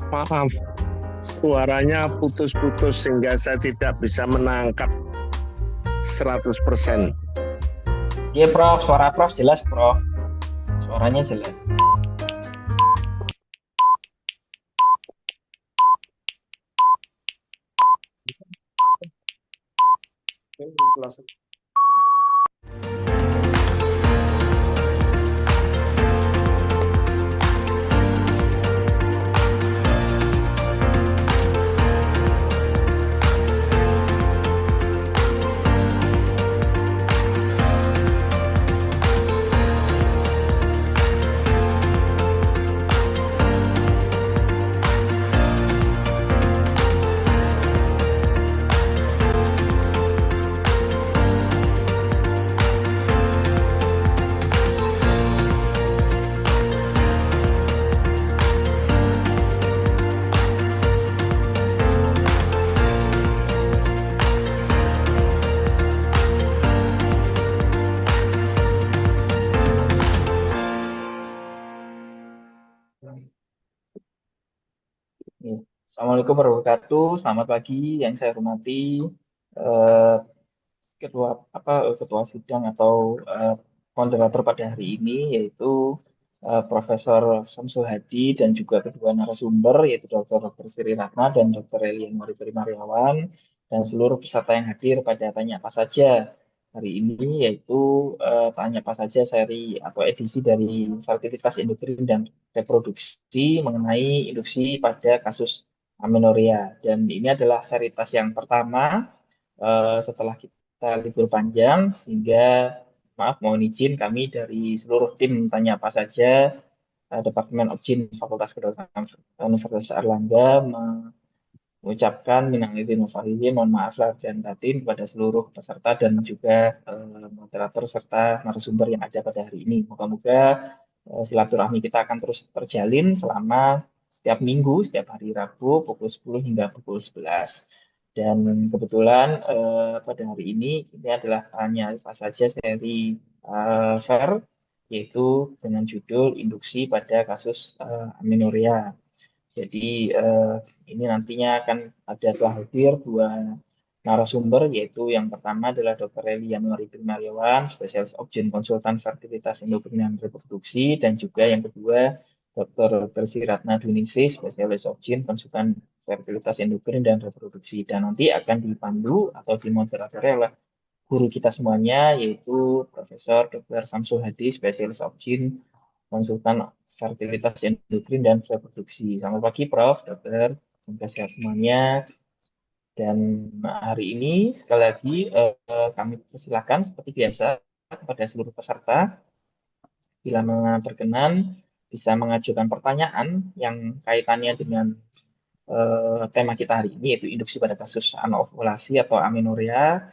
Maaf, suaranya putus-putus sehingga saya tidak bisa menangkap 100%. Iya Prof, suara Prof jelas Prof, suaranya jelas. Iya. Assalamualaikum warahmatullahi wabarakatuh, selamat pagi yang saya hormati eh, ketua sidang atau moderator pada hari ini yaitu Profesor Samsul Hadi dan juga kedua narasumber yaitu Dr. Sri Ratna dan Dr. Elian Mariawan dan seluruh peserta yang hadir pada Tanya Apa Saja hari ini yaitu Tanya Apa Saja seri atau edisi dari fertilitas endokrin dan reproduksi mengenai induksi pada kasus amenorrhea dan ini adalah seri tas yang pertama setelah kita libur panjang sehingga maaf mohon izin kami dari seluruh tim Tanya Apa Saja Departemen Opjin Fakultas Kedokteran Universitas Airlangga mengucapkan minal aidin wal faizin, mohon maaf lahir dan batin kepada seluruh peserta dan juga moderator serta narasumber yang ada pada hari ini. Moga-moga silaturahmi kita akan terus terjalin selama setiap minggu, setiap hari Rabu pukul 10 hingga pukul 11. Dan kebetulan pada hari ini adalah tanya apa saja seri fair, yaitu dengan judul Induksi pada Kasus Amenorrhea. Jadi ini nantinya akan ada telah hadir dua narasumber, yaitu yang pertama adalah Dr. Eli Yanuari Primariawan, spesialis Obgyn Konsultan Fertilitas Endokrin dan Reproduksi, dan juga yang kedua Dr. Ratna Duningsih, spesialis Obgyn Konsultan Fertilitas Endokrin dan Reproduksi. Dan nanti akan dipandu atau dimoderatori oleh guru kita semuanya, yaitu Profesor Dr. Samsul Hadi, spesialis Obgyn konsultan fertilitas endokrin dan reproduksi. Selamat pagi, Prof. Dokter. Semoga sehat semuanya. Dan hari ini sekali lagi kami persilakan seperti biasa kepada seluruh peserta bila berkenan bisa mengajukan pertanyaan yang kaitannya dengan tema kita hari ini yaitu induksi pada kasus anovulasi atau amenorrhea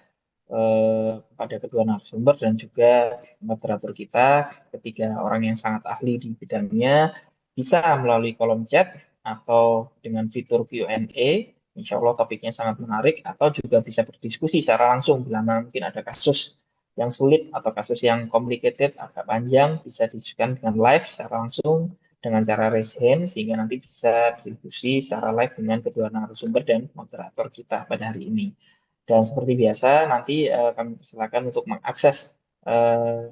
pada kedua narasumber dan juga moderator kita, ketiga orang yang sangat ahli di bidangnya, bisa melalui kolom chat atau dengan fitur Q&A. Insya Allah topiknya sangat menarik, atau juga bisa berdiskusi secara langsung bila mungkin ada kasus yang sulit atau kasus yang complicated, agak panjang, bisa diskusikan dengan live secara langsung dengan cara raise hand, sehingga nanti bisa berdiskusi secara live dengan kedua narasumber dan moderator kita pada hari ini. Dan seperti biasa, nanti kami persilakan untuk mengakses eh,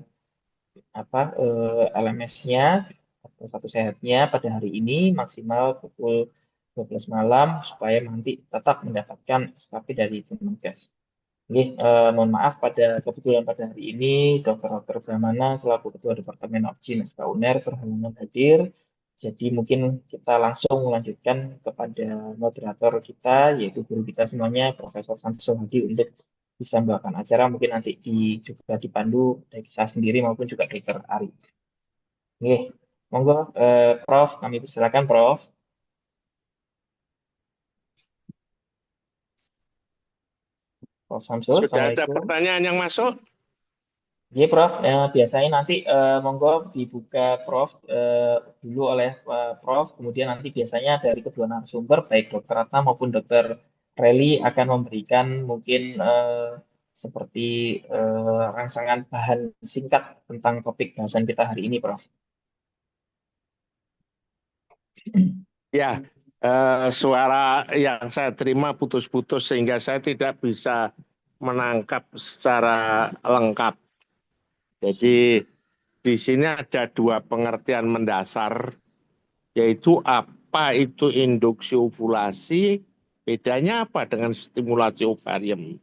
LMS-nya atau status sehatnya pada hari ini maksimal pukul 12 malam supaya nanti tetap mendapatkan SKP dari Kemenkes. Oke, mohon maaf kebetulan pada hari ini Dr. Brahmana selaku Ketua Departemen Opjin FK UNER berhalangan hadir. Jadi mungkin kita langsung melanjutkan kepada moderator kita yaitu guru kita semuanya Profesor Samsul Hadi untuk bisa membawakan acara mungkin nanti juga dipandu dari saya sendiri maupun juga Dr. Ari. Oke, monggo Prof, kami persilakan Prof. Prof Samsul, Sudah ada Assalamualaikum. pertanyaan yang masuk? Iya, Prof. Biasanya nanti monggo dibuka Prof dulu oleh Prof. Kemudian nanti biasanya dari kedua narasumber, baik Dokter Ratna maupun Dokter Reli akan memberikan mungkin seperti rangsangan bahan singkat tentang topik bahasan kita hari ini, Prof. Ya, Suara yang saya terima putus-putus sehingga saya tidak bisa menangkap secara lengkap. Jadi di sini ada dua pengertian mendasar, yaitu apa itu induksi ovulasi, bedanya apa dengan stimulasi ovarium.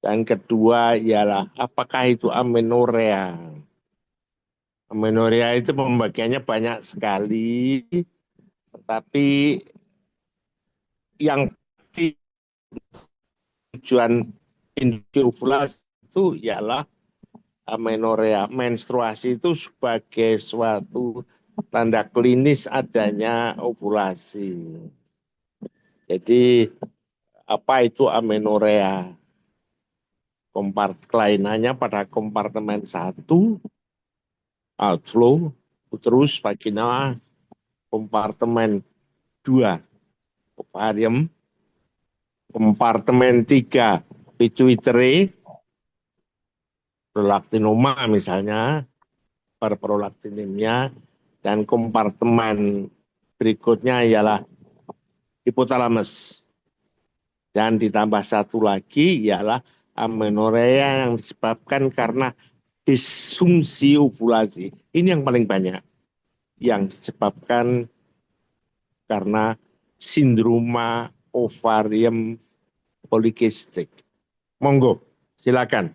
Dan kedua ialah apakah itu amenorea. Amenorea itu pembagiannya banyak sekali, tetapi yang tujuan induksi ovulasi itu ialah amenorea. Menstruasi itu sebagai suatu tanda klinis adanya ovulasi. Jadi apa itu amenorea? Kelainannya pada kompartemen 1, outflow, uterus, vagina, kompartemen 2, ovarium, kompartemen 3, pituitary, prolaktinoma misalnya, perprolaktinemia, dan kompartemen berikutnya ialah hipotalamus. Dan ditambah satu lagi ialah amenorea yang disebabkan karena disfungsi ovulasi. Ini yang paling banyak yang disebabkan karena sindroma ovarium polikistik. Monggo, silakan.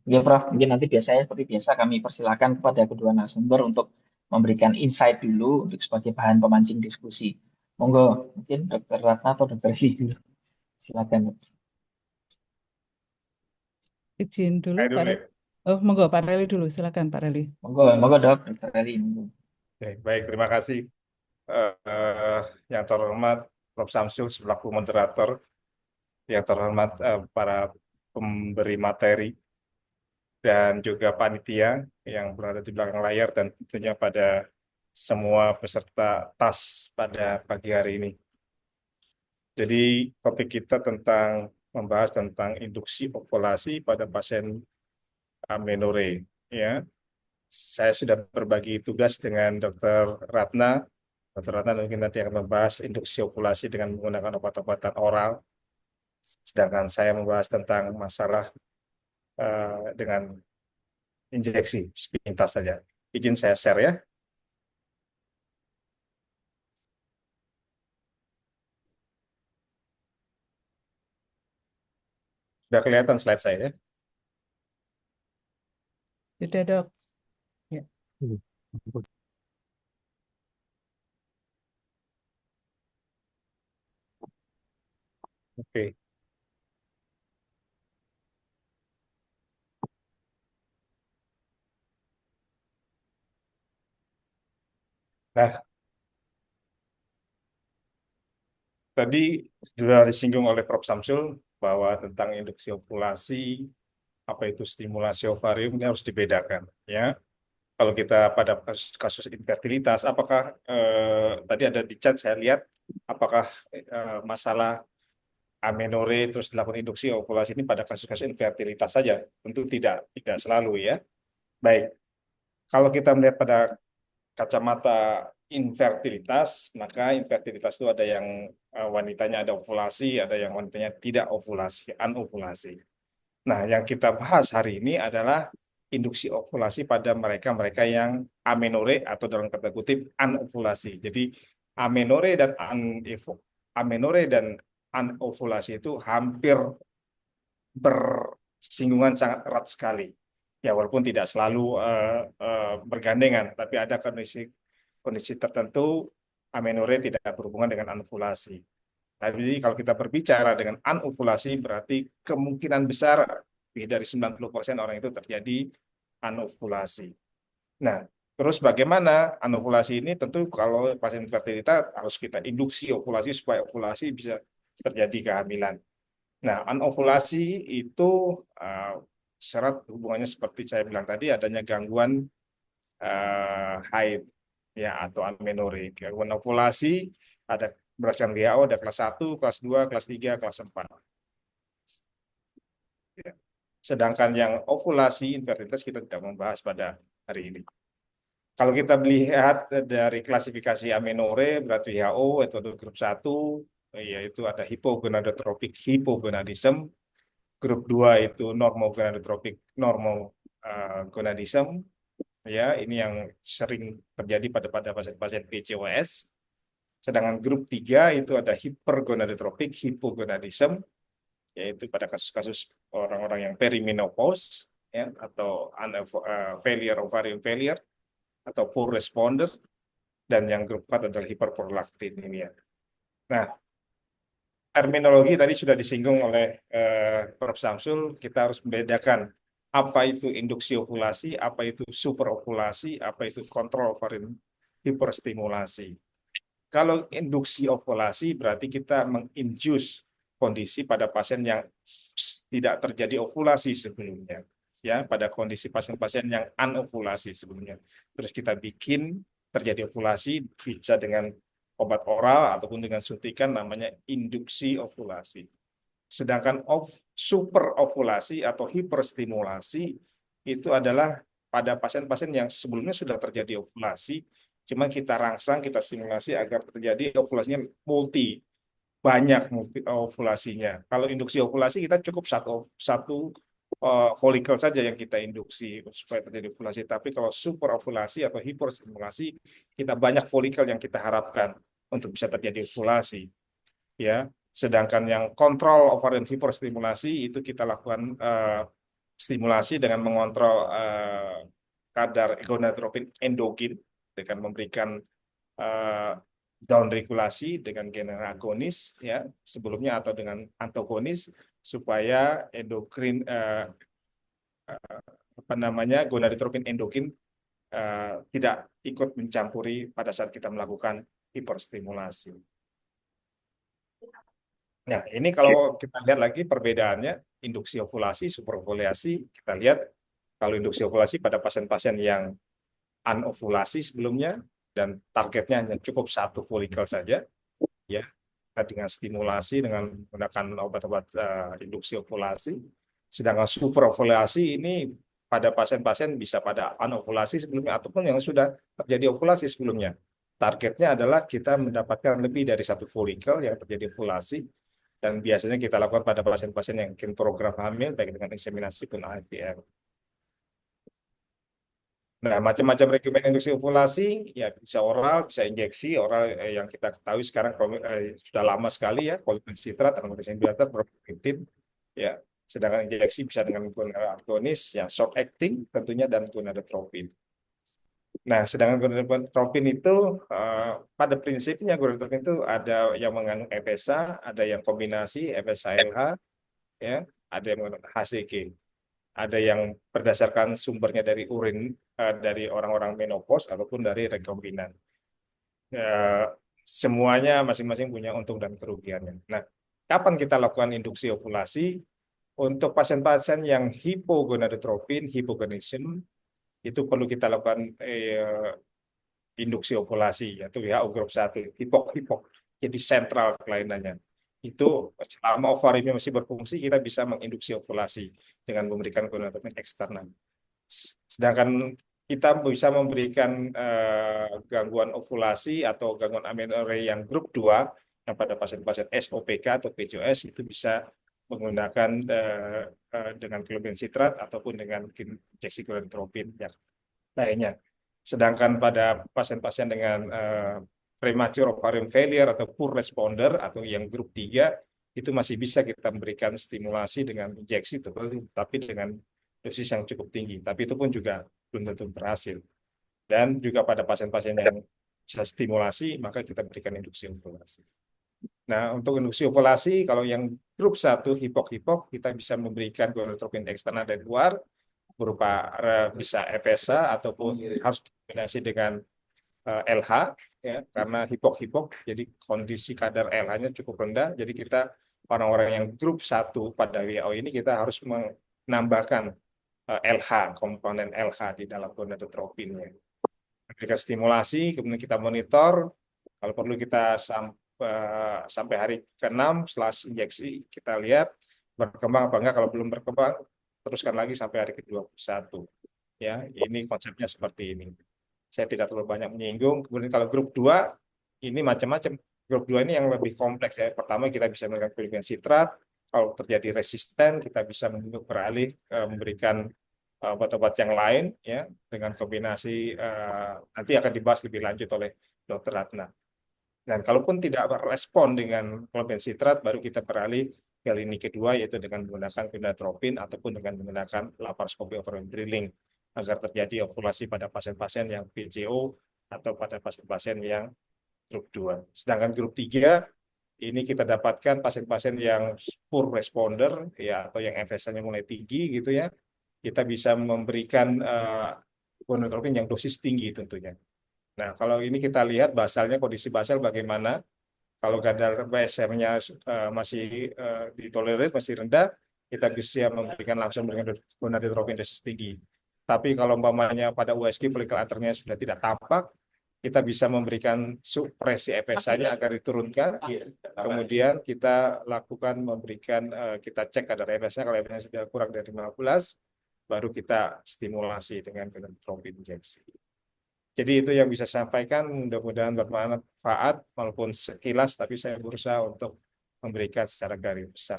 Ya, Prof. Mungkin nanti seperti biasa kami persilakan kepada kedua narasumber untuk memberikan insight dulu untuk sebagai bahan pemancing diskusi. Monggo, mungkin Dr. Ratna atau Dr. Lee dulu. Silakan. Izin dulu, Saya dulu Pak ya. Reli. Oh, monggo Pak Reli dulu, silakan Pak Reli. Monggo Dok, Dr. Lee. Monggo. Oke, baik, terima kasih. Yang terhormat Prof. Samsul selaku moderator, yang terhormat para pemberi materi, dan juga panitia yang berada di belakang layar, dan tentunya pada semua peserta TAS pada pagi hari ini. Jadi topik kita membahas tentang induksi ovulasi pada pasien amenorrhea. Ya, saya sudah berbagi tugas dengan Dr. Ratna. Dr. Ratna mungkin nanti akan membahas induksi ovulasi dengan menggunakan obat-obatan oral. Sedangkan saya membahas tentang masalah dengan injeksi sepintas saja. Izin saya share ya. Sudah kelihatan slide saya ya? Sudah, Dok. Ya. Oke. Nah, tadi sudah disinggung oleh Prof. Samsul bahwa tentang induksi ovulasi, apa itu stimulasi ovarium, ini harus dibedakan. Ya, kalau kita pada kasus infertilitas, apakah tadi ada di chat saya lihat, apakah masalah amenorrhea terus dilakukan induksi ovulasi ini pada kasus-kasus infertilitas saja? Tentu tidak selalu ya. Baik, kalau kita melihat pada kacamata infertilitas, maka infertilitas itu ada yang wanitanya ada ovulasi, ada yang wanitanya tidak ovulasi, anovulasi. Nah, yang kita bahas hari ini adalah induksi ovulasi pada mereka-mereka yang amenorrhea atau dalam kata kutip anovulasi. Jadi amenorrhea dan anovulasi itu hampir bersinggungan sangat erat sekali. Ya, walaupun tidak selalu bergandengan, tapi ada kondisi tertentu amenorrhea tidak berhubungan dengan anovulasi. Jadi kalau kita berbicara dengan anovulasi, berarti kemungkinan besar lebih dari 90% orang itu terjadi anovulasi. Nah, terus bagaimana anovulasi ini? Tentu kalau pasien infertilitas harus kita induksi ovulasi supaya ovulasi bisa terjadi kehamilan. Nah, anovulasi itu syarat hubungannya seperti saya bilang tadi, adanya gangguan haid ya atau amenorrhea. Gangguan ovulasi ada berdasarkan WHO ada kelas 1, kelas 2, kelas 3, kelas 4. Ya. Sedangkan yang ovulasi infertilitas kita tidak membahas pada hari ini. Kalau kita melihat dari klasifikasi amenorrhea, berarti WHO itu ada grup 1, yaitu ada hypogonadotrophic hypogonadism. Grup 2 itu normogonadotrophic normogonadism. Ya, ini yang sering terjadi pada pasien-pasien PCOS. Sedangkan grup 3 itu ada hypergonadotrophic hypogonadism, yaitu pada kasus-kasus orang-orang yang perimenopause, ya, atau failure ovarian failure, atau poor responder, dan yang grup 4 adalah hiperprolaktin ini ya. Nah, terminologi tadi sudah disinggung oleh Prof. Samsul, kita harus membedakan apa itu induksi ovulasi, apa itu superovulasi, apa itu kontrol ovarian hiperstimulasi. Kalau induksi ovulasi berarti kita menginduce kondisi pada pasien yang tidak terjadi ovulasi sebelumnya, ya, pada kondisi pasien-pasien yang anovulasi sebelumnya. Terus kita bikin terjadi ovulasi, bisa dengan obat oral ataupun dengan suntikan, namanya induksi ovulasi. Sedangkan super ovulasi atau hiperstimulasi itu adalah pada pasien-pasien yang sebelumnya sudah terjadi ovulasi, cuma kita rangsang, kita simulasi agar terjadi ovulasinya banyak multi ovulasinya. Kalau induksi ovulasi kita cukup satu folikel saja yang kita induksi supaya terjadi ovulasi. Tapi kalau super ovulasi atau hiperstimulasi, kita banyak folikel yang kita harapkan untuk bisa terjadi ovulasi. Ya, sedangkan yang kontrol ovarian hiperstimulasi itu kita lakukan stimulasi dengan mengontrol kadar gonadotropin endogen dengan memberikan down regulasi dengan gen agonis, ya, sebelumnya, atau dengan antagonis, supaya endokrin gonadotropin endogen tidak ikut mencampuri pada saat kita melakukan hiperstimulasi. Nah, ini kalau kita lihat lagi perbedaannya, induksi ovulasi, superovulasi, kita lihat kalau induksi ovulasi pada pasien-pasien yang anovulasi sebelumnya, dan targetnya hanya cukup satu folikel saja, ya, dengan stimulasi dengan menggunakan obat-obat induksi ovulasi. Sedangkan superovulasi ini pada pasien-pasien bisa pada anovulasi sebelumnya ataupun yang sudah terjadi ovulasi sebelumnya. Targetnya adalah kita mendapatkan lebih dari satu folikel yang terjadi ovulasi, dan biasanya kita lakukan pada pasien-pasien yang mungkin program hamil baik dengan inseminasi pun IVF. Nah, macam-macam regimen induksi ovulasi, ya bisa oral, bisa injeksi. Oral yang kita ketahui sekarang sudah lama sekali ya, kolibin citrat, aromatase inhibitor, bromocriptine, ya. Sedangkan injeksi bisa dengan gonadotropin, ya, short acting tentunya, dan gonadotropin. Nah, sedangkan gonadotropin itu pada prinsipnya gonadotropin itu ada yang mengandung FSH, ada yang kombinasi FSH-LH, ya, ada yang mengandung HCG. Ada yang berdasarkan sumbernya dari urin dari orang-orang menopause ataupun dari rekombinan. Semuanya masing-masing punya untung dan kerugiannya. Nah, kapan kita lakukan induksi ovulasi? Untuk pasien-pasien yang hipogonadotropin, hypogonadism, itu perlu kita lakukan induksi ovulasi, yaitu WHO grup 1, hipok-hipok, jadi sentral kelainannya. Itu selama ovariumnya masih berfungsi, kita bisa menginduksi ovulasi dengan memberikan gonadotropin eksternal. Sedangkan kita bisa memberikan gangguan ovulasi atau gangguan amenorrhea yang grup 2, yang pada pasien-pasien SOPK atau PCOS, itu bisa menggunakan dengan globin citrat ataupun dengan injeksi gonadotropin yang lainnya. Sedangkan pada pasien-pasien dengan premature ovarian failure atau poor responder atau yang grup 3, itu masih bisa kita memberikan stimulasi dengan injeksi, tapi dengan dosis yang cukup tinggi. Tapi itu pun juga belum tentu berhasil. Dan juga pada pasien-pasien yang bisa stimulasi, maka kita berikan induksi ovulasi. Nah, untuk induksi ovulasi, kalau yang grup 1 hipok-hipok, kita bisa memberikan gonadotropin eksternal dari luar, berupa bisa FSH ataupun harus dikombinasi dengan LH, ya, karena hipok-hipok, jadi kondisi kadar LH-nya cukup rendah, jadi kita orang-orang yang grup 1 pada WHO ini kita harus menambahkan LH, komponen LH di dalam gonadotropinnya. Memberikan stimulasi, kemudian kita monitor, kalau perlu kita sampai hari ke-6 setelah injeksi, kita lihat berkembang apa enggak. Kalau belum berkembang, teruskan lagi sampai hari ke-21. Ya, ini konsepnya seperti ini. saya tidak terlalu banyak menyinggung. Kemudian kalau grup 2 ini macam-macam. Grup 2 ini yang lebih kompleks ya. Pertama kita bisa memberikan kelebihan sitrat. Kalau terjadi resisten kita bisa beralih memberikan obat-obat yang lain ya dengan kombinasi nanti akan dibahas lebih lanjut oleh Dr. Ratna. Dan kalaupun tidak berespon dengan kelebihan sitrat, baru kita beralih ke lini kedua, yaitu dengan menggunakan gonadotropin ataupun dengan menggunakan laparoskopi ovarian drilling agar terjadi ovulasi pada pasien-pasien yang PCO atau pada pasien-pasien yang grup 2. Sedangkan grup 3 ini kita dapatkan pasien-pasien yang poor responder ya atau yang FS-nya mulai tinggi gitu ya. Kita bisa memberikan gonadotropin yang dosis tinggi tentunya. Nah, kalau ini kita lihat basalnya, kondisi basal bagaimana. Kalau kadar BSM-nya masih ditolerir, masih rendah, kita bisa langsung memberikan gonadotropin dosis tinggi. Tapi kalau umpamanya pada USG follicle anternya sudah tidak tampak, kita bisa memberikan supresi FSH-nya agar diturunkan. Kemudian kita lakukan kita cek kadar FSH-nya, kalau FSH-nya sudah kurang dari 15, baru kita stimulasi dengan gonadotropin injeksi. Jadi itu yang bisa saya sampaikan, mudah-mudahan bermanfaat walaupun sekilas, tapi saya berusaha untuk memberikan secara garis besar.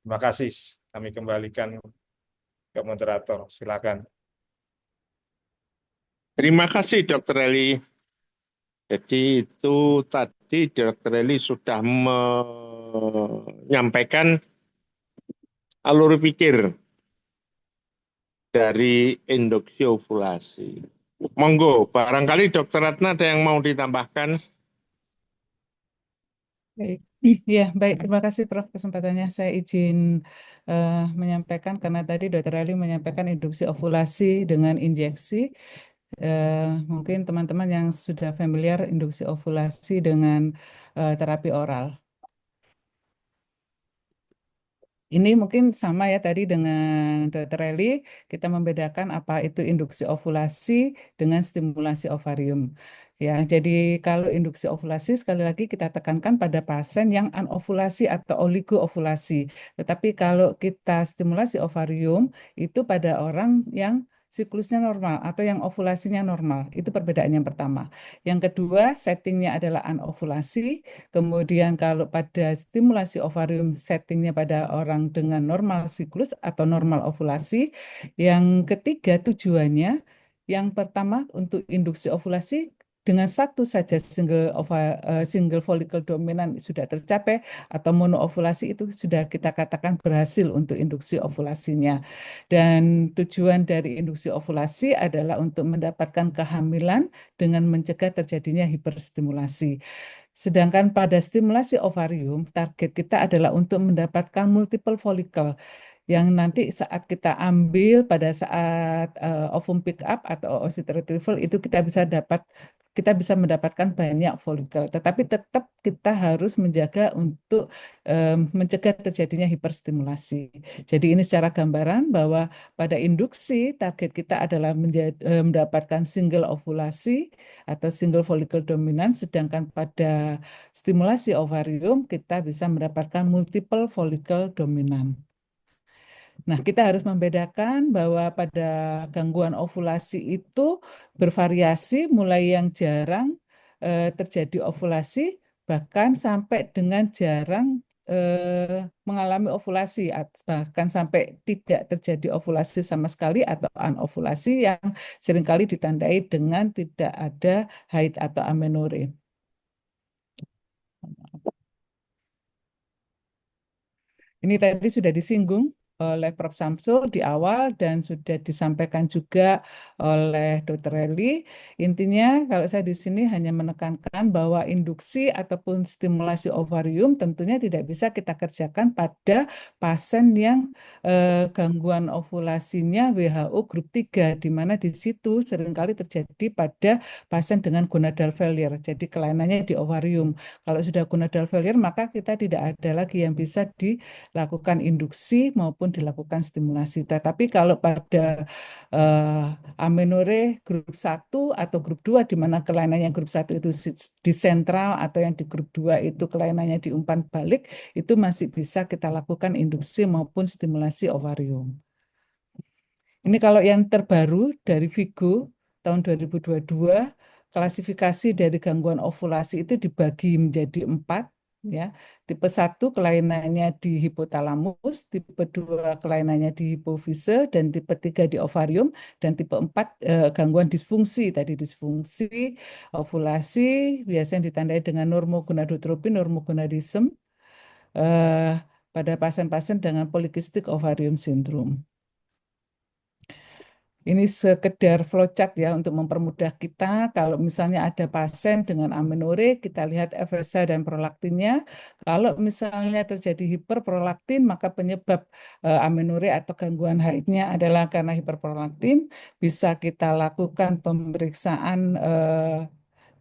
Terima kasih. Kami kembalikan ke moderator. Silakan. Terima kasih Dr. Eli. Jadi itu tadi Dr. Eli sudah menyampaikan alur pikir dari induksi ovulasi. Monggo, barangkali Dr. Ratna ada yang mau ditambahkan? Baik. Ya, baik. Terima kasih Prof kesempatannya. Saya izin menyampaikan karena tadi Dr. Ali menyampaikan induksi ovulasi dengan injeksi. Mungkin teman-teman yang sudah familiar induksi ovulasi dengan terapi oral. Ini mungkin sama ya tadi dengan Dr. Eli, kita membedakan apa itu induksi ovulasi dengan stimulasi ovarium. Ya, jadi kalau induksi ovulasi sekali lagi kita tekankan pada pasien yang anovulasi atau oligoovulasi. Tetapi kalau kita stimulasi ovarium itu pada orang yang siklusnya normal atau yang ovulasinya normal. Itu perbedaan yang pertama. Yang kedua, settingnya adalah anovulasi. Kemudian kalau pada stimulasi ovarium settingnya pada orang dengan normal siklus atau normal ovulasi. Yang ketiga tujuannya, yang pertama untuk induksi ovulasi dengan satu saja single follicle dominan sudah tercapai atau monoovulasi itu sudah kita katakan berhasil untuk induksi ovulasinya. Dan tujuan dari induksi ovulasi adalah untuk mendapatkan kehamilan dengan mencegah terjadinya hiperstimulasi. Sedangkan pada stimulasi ovarium, target kita adalah untuk mendapatkan multiple follicle yang nanti saat kita ambil pada saat ovum pick up atau oocyte retrieval itu kita bisa mendapatkan banyak folikel. Tetapi tetap kita harus menjaga untuk mencegah terjadinya hiperstimulasi. Jadi ini secara gambaran bahwa pada induksi target kita adalah mendapatkan single ovulasi atau single follicle dominan, sedangkan pada stimulasi ovarium kita bisa mendapatkan multiple follicle dominan. Nah, kita harus membedakan bahwa pada gangguan ovulasi itu bervariasi mulai yang jarang terjadi ovulasi bahkan sampai dengan jarang mengalami ovulasi, bahkan sampai tidak terjadi ovulasi sama sekali atau anovulasi yang seringkali ditandai dengan tidak ada haid atau amenorrhea. Ini tadi sudah disinggung oleh Prof. Samsul di awal dan sudah disampaikan juga oleh Dr. Eli. Intinya kalau saya di sini hanya menekankan bahwa induksi ataupun stimulasi ovarium tentunya tidak bisa kita kerjakan pada pasien yang gangguan ovulasinya WHO grup 3, di mana di situ seringkali terjadi pada pasien dengan gonadal failure, jadi kelainannya di ovarium. Kalau sudah gonadal failure maka kita tidak ada lagi yang bisa dilakukan induksi maupun dilakukan stimulasi. Tetapi kalau pada amenorrhea grup 1 atau grup 2 di mana kelainannya grup 1 itu di sentral atau yang di grup 2 itu kelainannya di umpan balik, itu masih bisa kita lakukan induksi maupun stimulasi ovarium. Ini kalau yang terbaru dari Vigo tahun 2022, klasifikasi dari gangguan ovulasi itu dibagi menjadi 4. Ya, tipe 1 kelainannya di hipotalamus, tipe 2 kelainannya di hipofise, dan tipe 3 di ovarium, dan tipe 4 gangguan disfungsi. Tadi disfungsi ovulasi biasanya ditandai dengan normogonadotropin, normogonadism eh, pada pasien-pasien dengan polikistik ovarium syndrome. Ini sekedar flowchart ya untuk mempermudah kita. Kalau misalnya ada pasien dengan amenore, kita lihat FSH dan prolaktinnya. Kalau misalnya terjadi hiperprolaktin, maka penyebab amenore atau gangguan haidnya adalah karena hiperprolaktin. Bisa kita lakukan pemeriksaan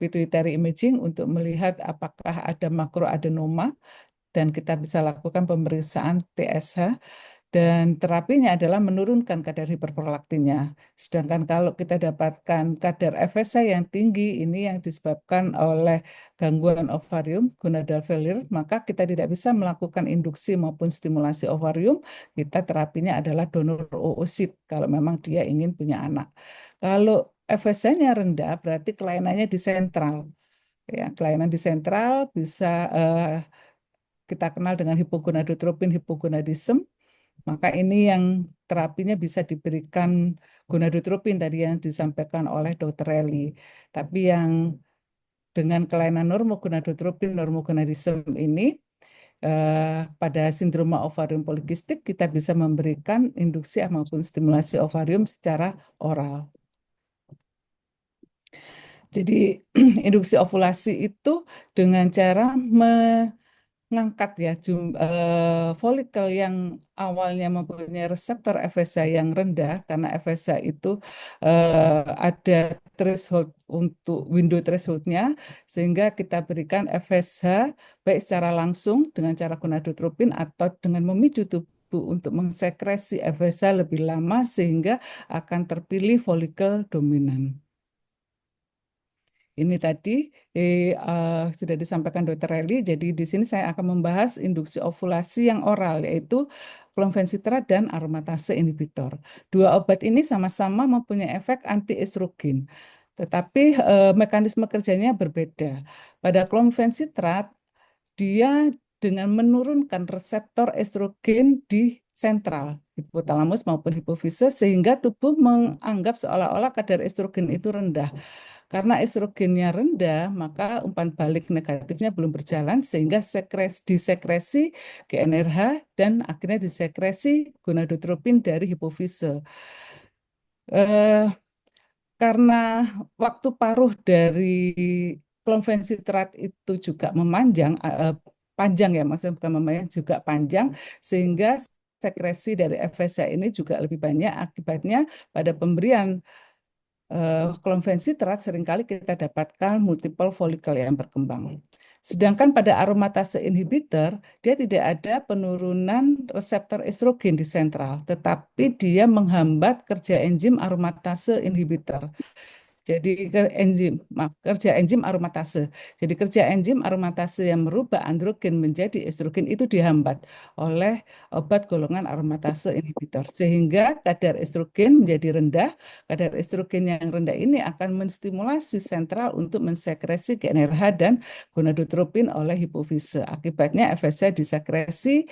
pituitary imaging untuk melihat apakah ada makroadenoma, dan kita bisa lakukan pemeriksaan TSH. Dan terapinya adalah menurunkan kadar hiperprolaktinnya. Sedangkan kalau kita dapatkan kadar FSH yang tinggi, ini yang disebabkan oleh gangguan ovarium, gonadal failure, maka kita tidak bisa melakukan induksi maupun stimulasi ovarium. Kita terapinya adalah donor oosit kalau memang dia ingin punya anak. Kalau FSH-nya rendah, berarti kelainannya di sentral. Ya, kelainan di sentral bisa kita kenal dengan hipogonadotropin, hipogonadism. Maka ini yang terapinya bisa diberikan gonadotropin tadi yang disampaikan oleh Dr. Eli. Tapi yang dengan kelainan normogonadotropin, normogonadism ini pada sindroma ovarium polikistik kita bisa memberikan induksi maupun stimulasi ovarium secara oral. Jadi induksi ovulasi itu dengan cara mengangkat ya folikel yang awalnya mempunyai reseptor FSH yang rendah, karena FSH itu ada threshold untuk window thresholdnya, sehingga kita berikan FSH baik secara langsung dengan cara gonadotropin atau dengan memicu tubuh untuk mensekresi FSH lebih lama sehingga akan terpilih folikel dominan. Ini tadi sudah disampaikan Dr. Eli. Jadi di sini saya akan membahas induksi ovulasi yang oral, yaitu clomfencitrat dan aromatase inhibitor. Dua obat ini sama-sama mempunyai efek anti-estrogen, tetapi mekanisme kerjanya berbeda. Pada clomfencitrat, dia dengan menurunkan reseptor estrogen di sentral, hipotalamus maupun hipofise, sehingga tubuh menganggap seolah-olah kadar estrogen itu rendah. Karena estrogennya rendah, maka umpan balik negatifnya belum berjalan sehingga disekresi GnRH dan akhirnya disekresi gonadotropin dari hipofise. Karena waktu paruh dari clomfencitrat itu juga panjang ya, maksudnya bukan memanjang, juga panjang, sehingga sekresi dari FSH ini juga lebih banyak. Akibatnya pada pemberian clomfencitrat seringkali kita dapatkan multiple follicle yang berkembang. Sedangkan pada aromatase inhibitor, dia tidak ada penurunan reseptor estrogen di sentral, tetapi dia menghambat kerja enzim aromatase inhibitor. Jadi kerja enzim aromatase. Jadi kerja enzim aromatase yang merubah androgen menjadi estrogen itu dihambat oleh obat golongan aromatase inhibitor. Sehingga kadar estrogen menjadi rendah. Kadar estrogen yang rendah ini akan menstimulasi sentral untuk mensekresi GnRH dan gonadotropin oleh hipofise. Akibatnya FSH disekresi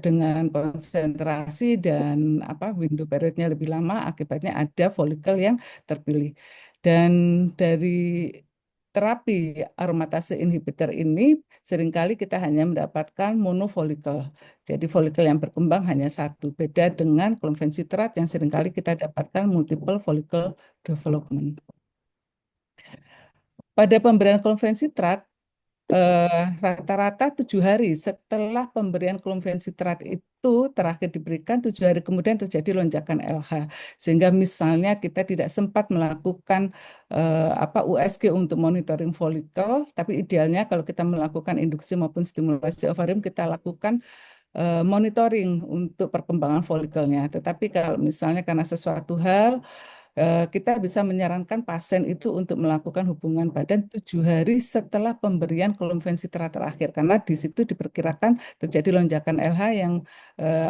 dengan konsentrasi dan window periodnya lebih lama. Akibatnya ada folikel yang terpilih. Dan dari terapi aromatase inhibitor ini seringkali kita hanya mendapatkan monofolikel. Jadi folikel yang berkembang hanya satu. Beda dengan clomfencitrat yang seringkali kita dapatkan multiple follicle development. Pada pemberian clomfencitrat, rata-rata 7 hari setelah pemberian clomfencitrat itu terakhir diberikan, 7 hari kemudian terjadi lonjakan LH, sehingga misalnya kita tidak sempat melakukan USG untuk monitoring folikel, tapi idealnya kalau kita melakukan induksi maupun stimulasi ovarium, kita lakukan monitoring untuk perkembangan folikelnya. Tetapi kalau misalnya karena sesuatu hal kita bisa menyarankan pasien itu untuk melakukan hubungan badan 7 hari setelah pemberian clomfencitrat terakhir, karena di situ diperkirakan terjadi lonjakan LH yang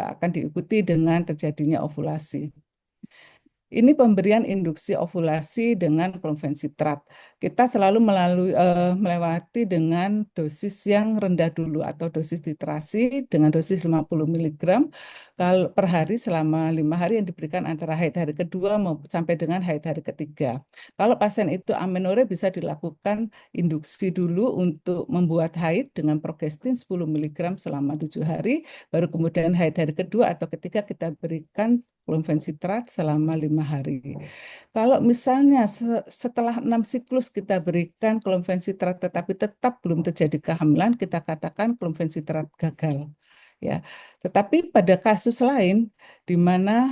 akan diikuti dengan terjadinya ovulasi. Ini pemberian induksi ovulasi dengan klomfensitrat. Kita selalu melewati dengan dosis yang rendah dulu atau dosis titrasi dengan dosis 50 mg kalau per hari selama 5 hari yang diberikan antara haid hari kedua sampai dengan haid hari ketiga. Kalau pasien itu amenorre bisa dilakukan induksi dulu untuk membuat haid dengan progestin 10 mg selama 7 hari, baru kemudian haid hari kedua atau ketiga kita berikan klomfensitrat selama 5 hari. Kalau misalnya setelah 6 siklus kita berikan klomfensitrat tetapi tetap belum terjadi kehamilan, kita katakan klomfensitrat gagal. Ya, tetapi pada kasus lain di mana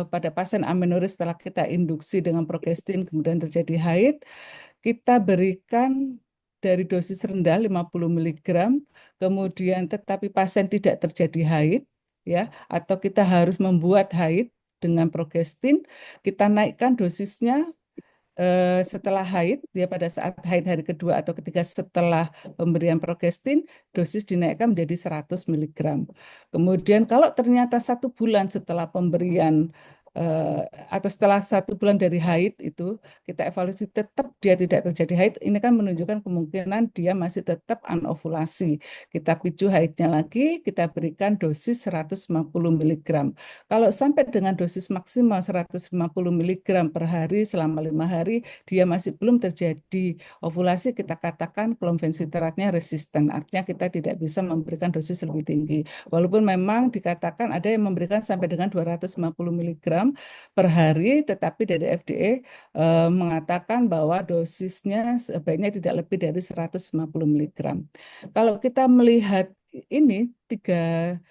pada pasien amenorre setelah kita induksi dengan progestin kemudian terjadi haid, kita berikan dari dosis rendah 50 mg, kemudian tetapi pasien tidak terjadi haid, ya, atau kita harus membuat haid dengan progestin, kita naikkan dosisnya setelah haid, ya pada saat haid hari kedua atau ketiga setelah pemberian progestin, dosis dinaikkan menjadi 100 mg. Kemudian kalau ternyata 1 bulan setelah pemberian atau setelah 1 bulan dari haid itu kita evaluasi tetap dia tidak terjadi haid, ini kan menunjukkan kemungkinan dia masih tetap anovulasi. Kita picu haidnya lagi, kita berikan dosis 150 mg. Kalau sampai dengan dosis maksimal 150 mg per hari selama 5 hari, dia masih belum terjadi ovulasi, kita katakan klomfensitratnya resisten. Artinya kita tidak bisa memberikan dosis lebih tinggi. Walaupun memang dikatakan ada yang memberikan sampai dengan 250 mg per hari, tetapi dari FDA mengatakan bahwa dosisnya sebaiknya tidak lebih dari 150 mg. Kalau kita melihat ini 3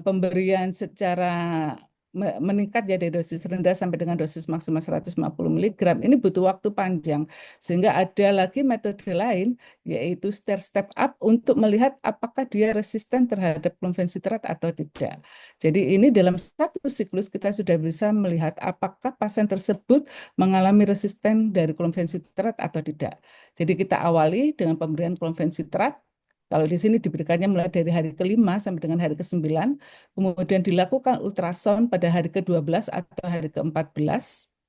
pemberian secara meningkat ya dari dosis rendah sampai dengan dosis maksimal 150 mg, ini butuh waktu panjang. Sehingga ada lagi metode lain, yaitu step up untuk melihat apakah dia resisten terhadap klomfensitrat atau tidak. Jadi ini dalam 1 siklus kita sudah bisa melihat apakah pasien tersebut mengalami resisten dari klomfensitrat atau tidak. Jadi kita awali dengan pemberian klomfensitrat. Kalau di sini diberikannya mulai dari hari ke-5 sampai dengan hari ke-9, kemudian dilakukan ultrasound pada hari ke-12 atau hari ke-14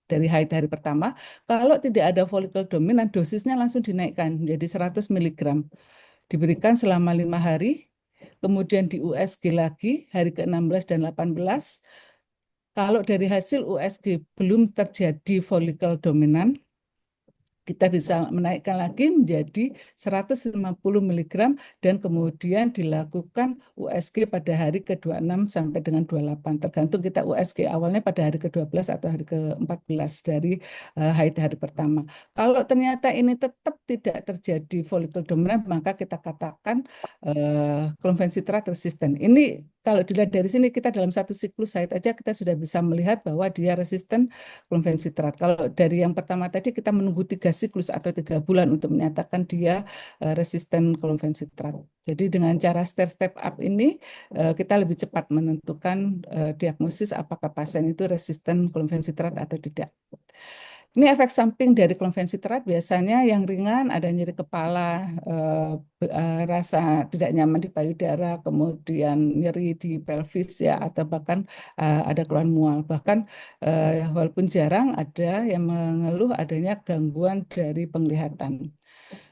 dari haid hari pertama. Kalau tidak ada folikel dominan, dosisnya langsung dinaikkan menjadi 100 mg. Diberikan selama 5 hari, kemudian di USG lagi hari ke-16 dan 18. Kalau dari hasil USG belum terjadi folikel dominan, kita bisa menaikkan lagi menjadi 150 mg dan kemudian dilakukan USG pada hari ke-26 sampai dengan 28. Tergantung kita USG awalnya pada hari ke-12 atau hari ke-14 dari haid hari pertama. Kalau ternyata ini tetap tidak terjadi folikel dominan, maka kita katakan klomfensitrat resisten. Ini kalau dilihat dari sini kita dalam 1 siklus haid aja kita sudah bisa melihat bahwa dia resisten klomfensitrat. Kalau dari yang pertama tadi kita menunggu 3 siklus atau 3 bulan untuk menyatakan dia resisten klomfensitrat. Jadi dengan cara step up ini kita lebih cepat menentukan diagnosis apakah pasien itu resisten klomfensitrat atau tidak. Ini efek samping dari klomfensitrat biasanya yang ringan ada nyeri kepala, rasa tidak nyaman di payudara, kemudian nyeri di pelvis ya, atau bahkan ada keluhan mual. Bahkan walaupun jarang ada yang mengeluh adanya gangguan dari penglihatan.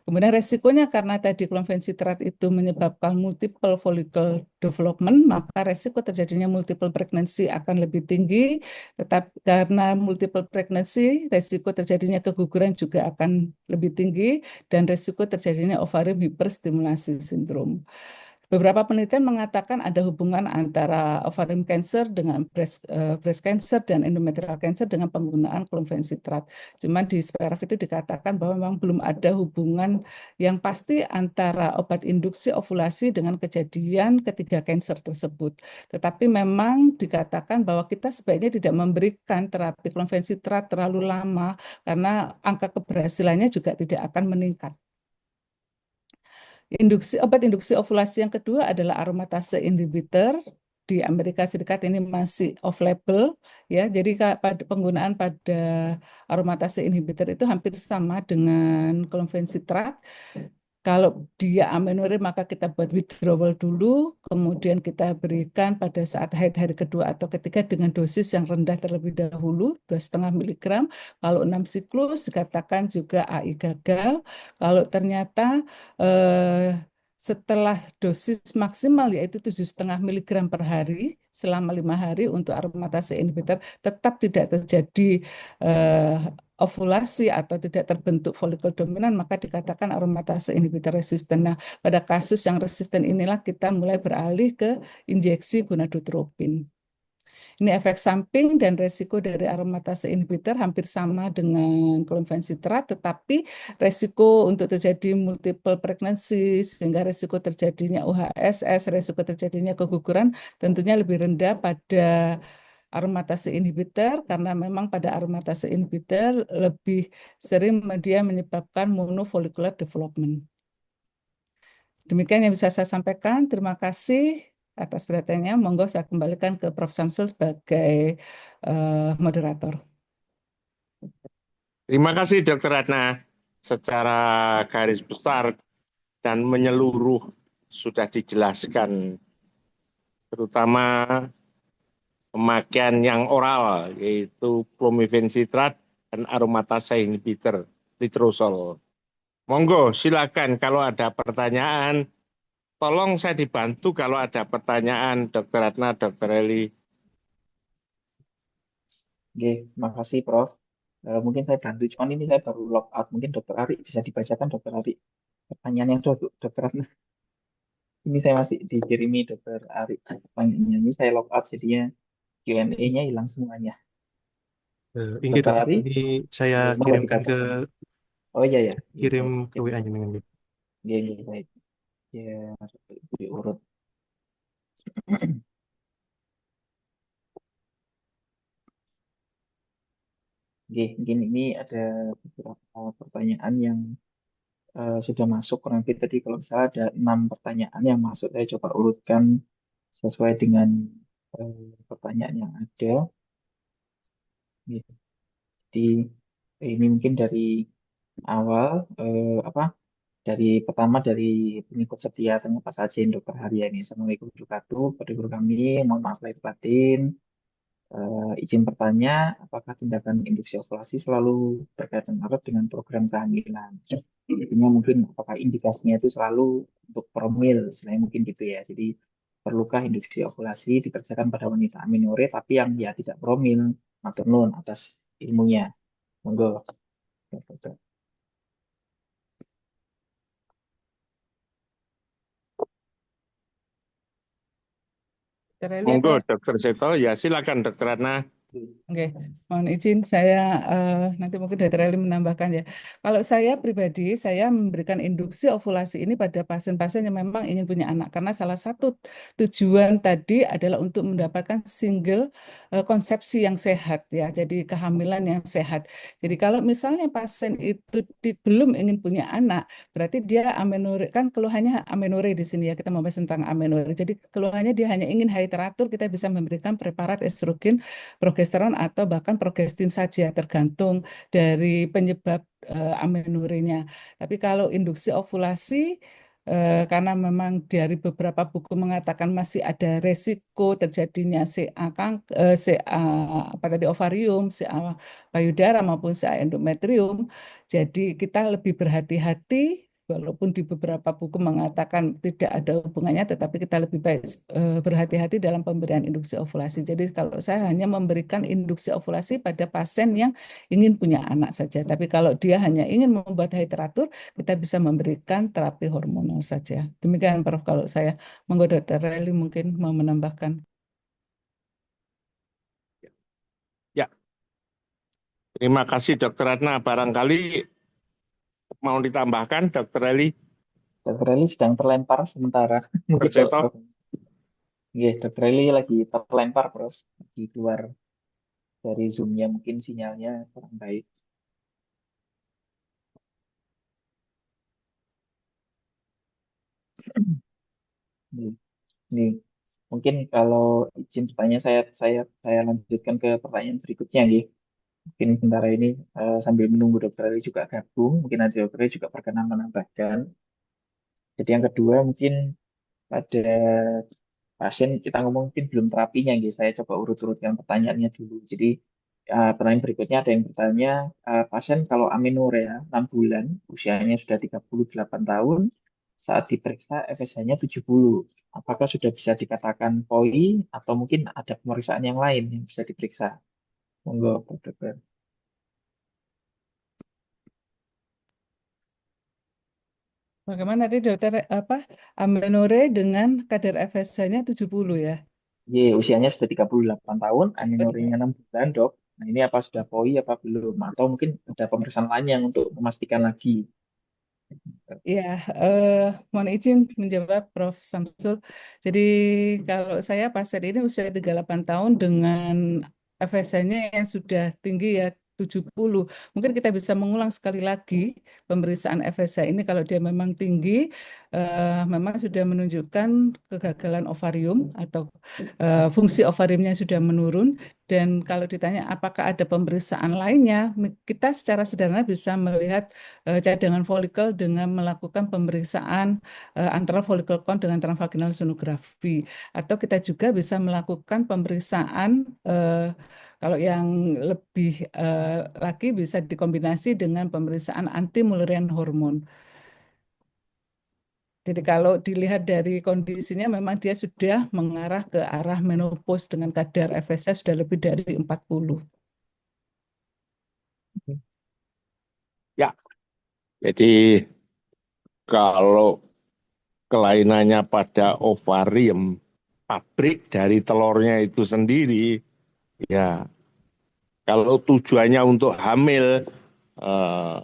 Kemudian resikonya karena tadi klomfensitrat itu menyebabkan multiple follicle development, maka resiko terjadinya multiple pregnancy akan lebih tinggi. Tetap karena multiple pregnancy, resiko terjadinya keguguran juga akan lebih tinggi dan resiko terjadinya ovarium hyperstimulasi syndrome. Beberapa penelitian mengatakan ada hubungan antara ovarium cancer dengan breast cancer dan endometrial cancer dengan penggunaan klomfensitrat. Cuman di SPERAF itu dikatakan bahwa memang belum ada hubungan yang pasti antara obat induksi ovulasi dengan kejadian ketiga cancer tersebut. Tetapi memang dikatakan bahwa kita sebaiknya tidak memberikan terapi klomfensitrat terlalu lama karena angka keberhasilannya juga tidak akan meningkat. Obat induksi ovulasi yang kedua adalah aromatase inhibitor. Di Amerika Serikat ini masih off label ya. Jadi penggunaan pada aromatase inhibitor itu hampir sama dengan klomfensitrat. Kalau dia amenorrhea maka kita buat withdrawal dulu, kemudian kita berikan pada saat haid hari kedua atau ketiga dengan dosis yang rendah terlebih dahulu, 2,5 miligram. Kalau 6 siklus dikatakan juga AI gagal. Kalau ternyata eh, setelah dosis maksimal yaitu 7,5 miligram per hari selama 5 hari untuk aromatase inhibitor tetap tidak terjadi eh, ovulasi atau tidak terbentuk folikel dominan, maka dikatakan aromatase inhibitor resisten. Nah, pada kasus yang resisten inilah kita mulai beralih ke injeksi gonadotropin. Ini efek samping dan resiko dari aromatase inhibitor hampir sama dengan clonfencitrat, tetapi resiko untuk terjadi multiple pregnancy, sehingga resiko terjadinya UHSS, resiko terjadinya keguguran tentunya lebih rendah pada aromatase inhibitor karena memang pada aromatase inhibitor lebih sering dia menyebabkan monofollicular development. Demikian yang bisa saya sampaikan. Terima kasih atas perhatiannya. Monggo saya kembalikan ke Prof. Samsul sebagai moderator. Terima kasih Dr. Ratna. Secara garis besar dan menyeluruh sudah dijelaskan, terutama pemakaian yang oral, yaitu clomifencitrat dan aromatase inhibitor, litrosol. Monggo, silakan kalau ada pertanyaan. Tolong saya dibantu kalau ada pertanyaan, Dr. Ratna, Dr. Eli. Oke, makasih Prof. Mungkin saya bantu, cuman ini saya baru log out. Mungkin Dokter Ari bisa dibacakan Dokter Ari. Pertanyaan yang Dokter Ratna. Ini saya masih dikirimi Dokter Ari. Pertanyaannya ini saya log out jadinya Q&A-nya hilang semuanya. Inggih Dokter dokter, Ari, ini saya monggo kirimkan ke dibacakan. Oh iya ya, iya, kirim saya ke WA jenengan. iya, iya, baik. Ya, diurut. Oke, mungkin ini ada beberapa pertanyaan yang sudah masuk. Kurang lebih tadi kalau salah ada 6 pertanyaan yang masuk. Saya coba urutkan sesuai dengan pertanyaan yang ada. Oke, jadi ini mungkin dari awal apa? Dari pertama dari pengikut setia ternyata Pak Sajin Dokter Haryani. Assalamualaikum warahmatullahi wabarakatuh. Pada guru kami, mohon maaf lahir batin. Izin bertanya, apakah tindakan induksi ovulasi selalu berkaitan erat dengan program kehamilan? Artinya mungkin apakah indikasinya itu selalu untuk promil, istilahnya mungkin gitu ya. Jadi perlukah induksi ovulasi dikerjakan pada wanita amenorrhea tapi yang ya tidak promil, matur nuwun atas ilmunya. Monggo. Dr. Eli Monggo, ada? Dr. Seto. Ya, silakan, Dr. Ratna. Oke, mohon izin saya nanti mungkin Dr. Eli menambahkan ya. Kalau saya pribadi, saya memberikan induksi ovulasi ini pada pasien-pasien yang memang ingin punya anak karena salah satu tujuan tadi adalah untuk mendapatkan single konsepsi yang sehat ya. Jadi kehamilan yang sehat. Jadi kalau misalnya pasien itu belum ingin punya anak, berarti dia amenorrhea kan keluhannya amenorrhea di sini ya. Kita membahas tentang amenorrhea. Jadi keluhannya dia hanya ingin haid teratur, kita bisa memberikan preparat estrogen, progesteron atau bahkan progestin saja tergantung dari penyebab amenorrhea. Tapi kalau induksi ovulasi karena memang dari beberapa buku mengatakan masih ada resiko terjadinya CA apa tadi ovarium, CA payudara maupun CA endometrium. Jadi kita lebih berhati-hati walaupun di beberapa buku mengatakan tidak ada hubungannya, tetapi kita lebih baik berhati-hati dalam pemberian induksi ovulasi. Jadi kalau saya hanya memberikan induksi ovulasi pada pasien yang ingin punya anak saja. Tapi kalau dia hanya ingin membuat haid teratur, kita bisa memberikan terapi hormonal saja. Demikian Prof. Kalau saya, monggo Dr. Reli mungkin mau menambahkan. Ya, terima kasih Dr. Ratna. Barangkali mau ditambahkan, Dr. Eli. Dokter Eli sedang terlempar sementara. Mungkin Dr. kalau Seto. Prof. Iya, Dokter Eli lagi terlempar, Prof. Lagi keluar dari Zoom-nya, mungkin sinyalnya kurang baik. Nih, nih. Mungkin kalau izin bertanya saya lanjutkan ke pertanyaan berikutnya, nih. Mungkin sementara ini sambil menunggu Dokter Eli juga gabung, mungkin nanti Dokter Eli juga berkenan menambahkan. Jadi yang kedua mungkin pada pasien kita ngomong mungkin belum terapinya gitu. Saya coba urut-urutkan pertanyaannya dulu. Jadi pertanyaan berikutnya ada yang bertanya, pasien kalau amenorrea 6 bulan, usianya sudah 38 tahun, saat diperiksa FSH-nya 70. Apakah sudah bisa dikatakan POI atau mungkin ada pemeriksaan yang lain yang bisa diperiksa? Monggo, Pak Dokter. Bagaimana tadi dokter apa amenore dengan kadar FSH-nya 70 ya? Usianya sudah 38 tahun, Oh, iya. aminorenya 6 bulan, Dok. Nah, ini apa sudah POI apa belum? Atau mungkin ada pemeriksaan lain yang untuk memastikan lagi. Ya, mohon izin menjawab Prof. Samsul. Jadi kalau saya pasien ini usia 38 tahun dengan FSH-nya yang sudah tinggi ya 70. Mungkin kita bisa mengulang sekali lagi pemeriksaan FSH ini kalau dia memang tinggi, memang sudah menunjukkan kegagalan ovarium atau fungsi ovariumnya sudah menurun. Dan kalau ditanya apakah ada pemeriksaan lainnya, kita secara sederhana bisa melihat cadangan folikel dengan melakukan pemeriksaan antara follicle count dengan transvaginal sonografi. Atau kita juga bisa melakukan pemeriksaan kalau yang lebih lagi bisa dikombinasi dengan pemeriksaan anti Mullerian hormon. Jadi kalau dilihat dari kondisinya memang dia sudah mengarah ke arah menopause dengan kadar FSH sudah lebih dari 40. Ya, jadi kalau kelainannya pada ovarium, pabrik dari telurnya itu sendiri, ya kalau tujuannya untuk hamil, eh,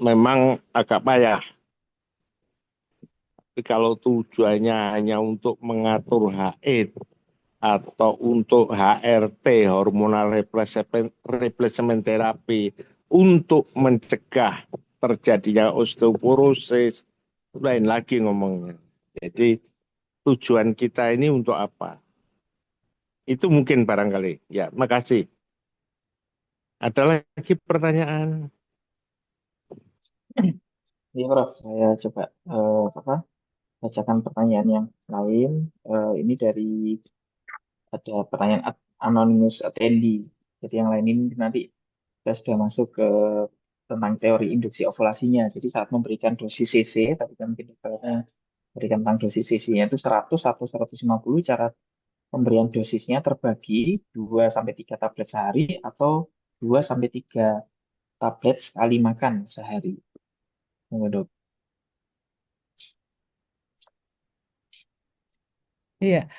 memang agak payah. Tapi kalau tujuannya hanya untuk mengatur HE atau untuk HRT, hormonal replacement therapy, untuk mencegah terjadinya osteoporosis, lain lagi ngomongnya. Jadi tujuan kita ini untuk apa? Itu mungkin barangkali. Ya, makasih. Ada lagi pertanyaan? Iya, Prof. Saya coba bacakan pertanyaan yang lain. Ini dari ada pertanyaan anonymous attendee. Jadi yang lain ini nanti kita sudah masuk ke tentang teori induksi ovulasinya. Jadi saat memberikan dosis CC, tadi kan mungkin dokternya berikan tentang dosis CC-nya itu 100 atau 150, cara pemberian dosisnya terbagi 2 sampai 3 tablet sehari atau 2 sampai 3 tablet sekali makan sehari. Monggo, Dok. Iya,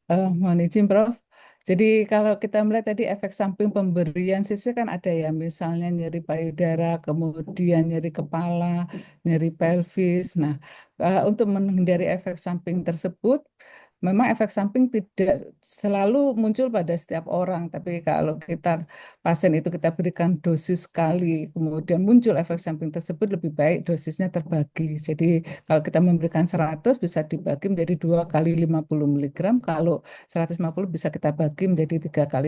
mohon izin Prof. Jadi kalau kita melihat tadi efek samping pemberian sisi kan ada ya, misalnya nyeri payudara, kemudian nyeri kepala, nyeri pelvis. Nah, untuk menghindari efek samping tersebut, memang efek samping tidak selalu muncul pada setiap orang, tapi kalau pasien itu kita berikan dosis sekali, kemudian muncul efek samping tersebut lebih baik dosisnya terbagi. Jadi kalau kita memberikan 100 bisa dibagi menjadi 2 kali 50 miligram. Kalau 150 bisa kita bagi menjadi 3 kali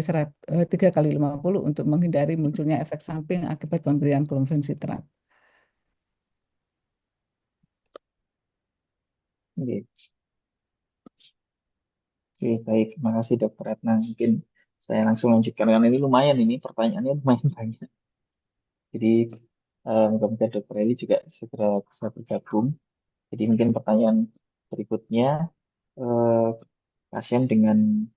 50 untuk menghindari munculnya efek samping akibat pemberian klomfencitrat. Oke. Oke, baik. Terima kasih, Dokter Retna. Mungkin saya langsung lanjutkan karena ini lumayan, ini pertanyaannya lumayan banyak. Jadi mudah-mudahan Dokter Eli juga segera bisa bergabung. Jadi mungkin pertanyaan berikutnya, eh, pasien dengan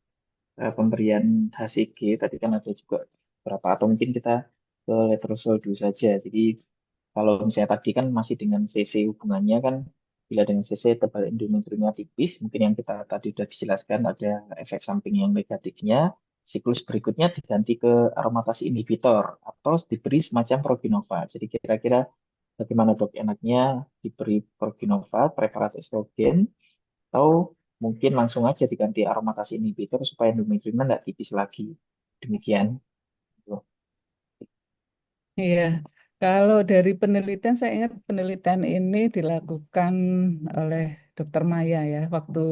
pemberian HCG, tadi kan ada juga beberapa, atau mungkin kita ke letrozole dulu saja. Jadi kalau misalnya tadi kan masih dengan CC hubungannya kan, bila dengan CC tebal endometriumnya tipis, mungkin yang kita tadi sudah dijelaskan ada efek samping yang negatifnya, siklus berikutnya diganti ke aromatase inhibitor atau diberi semacam Proginova. Jadi kira-kira bagaimana, Dok, enaknya diberi Proginova, preparat estrogen, atau mungkin langsung aja diganti aromatase inhibitor supaya endometriumnya tidak tipis lagi. Demikian. Iya, kalau dari penelitian saya ingat penelitian ini dilakukan oleh Dr. Maya ya waktu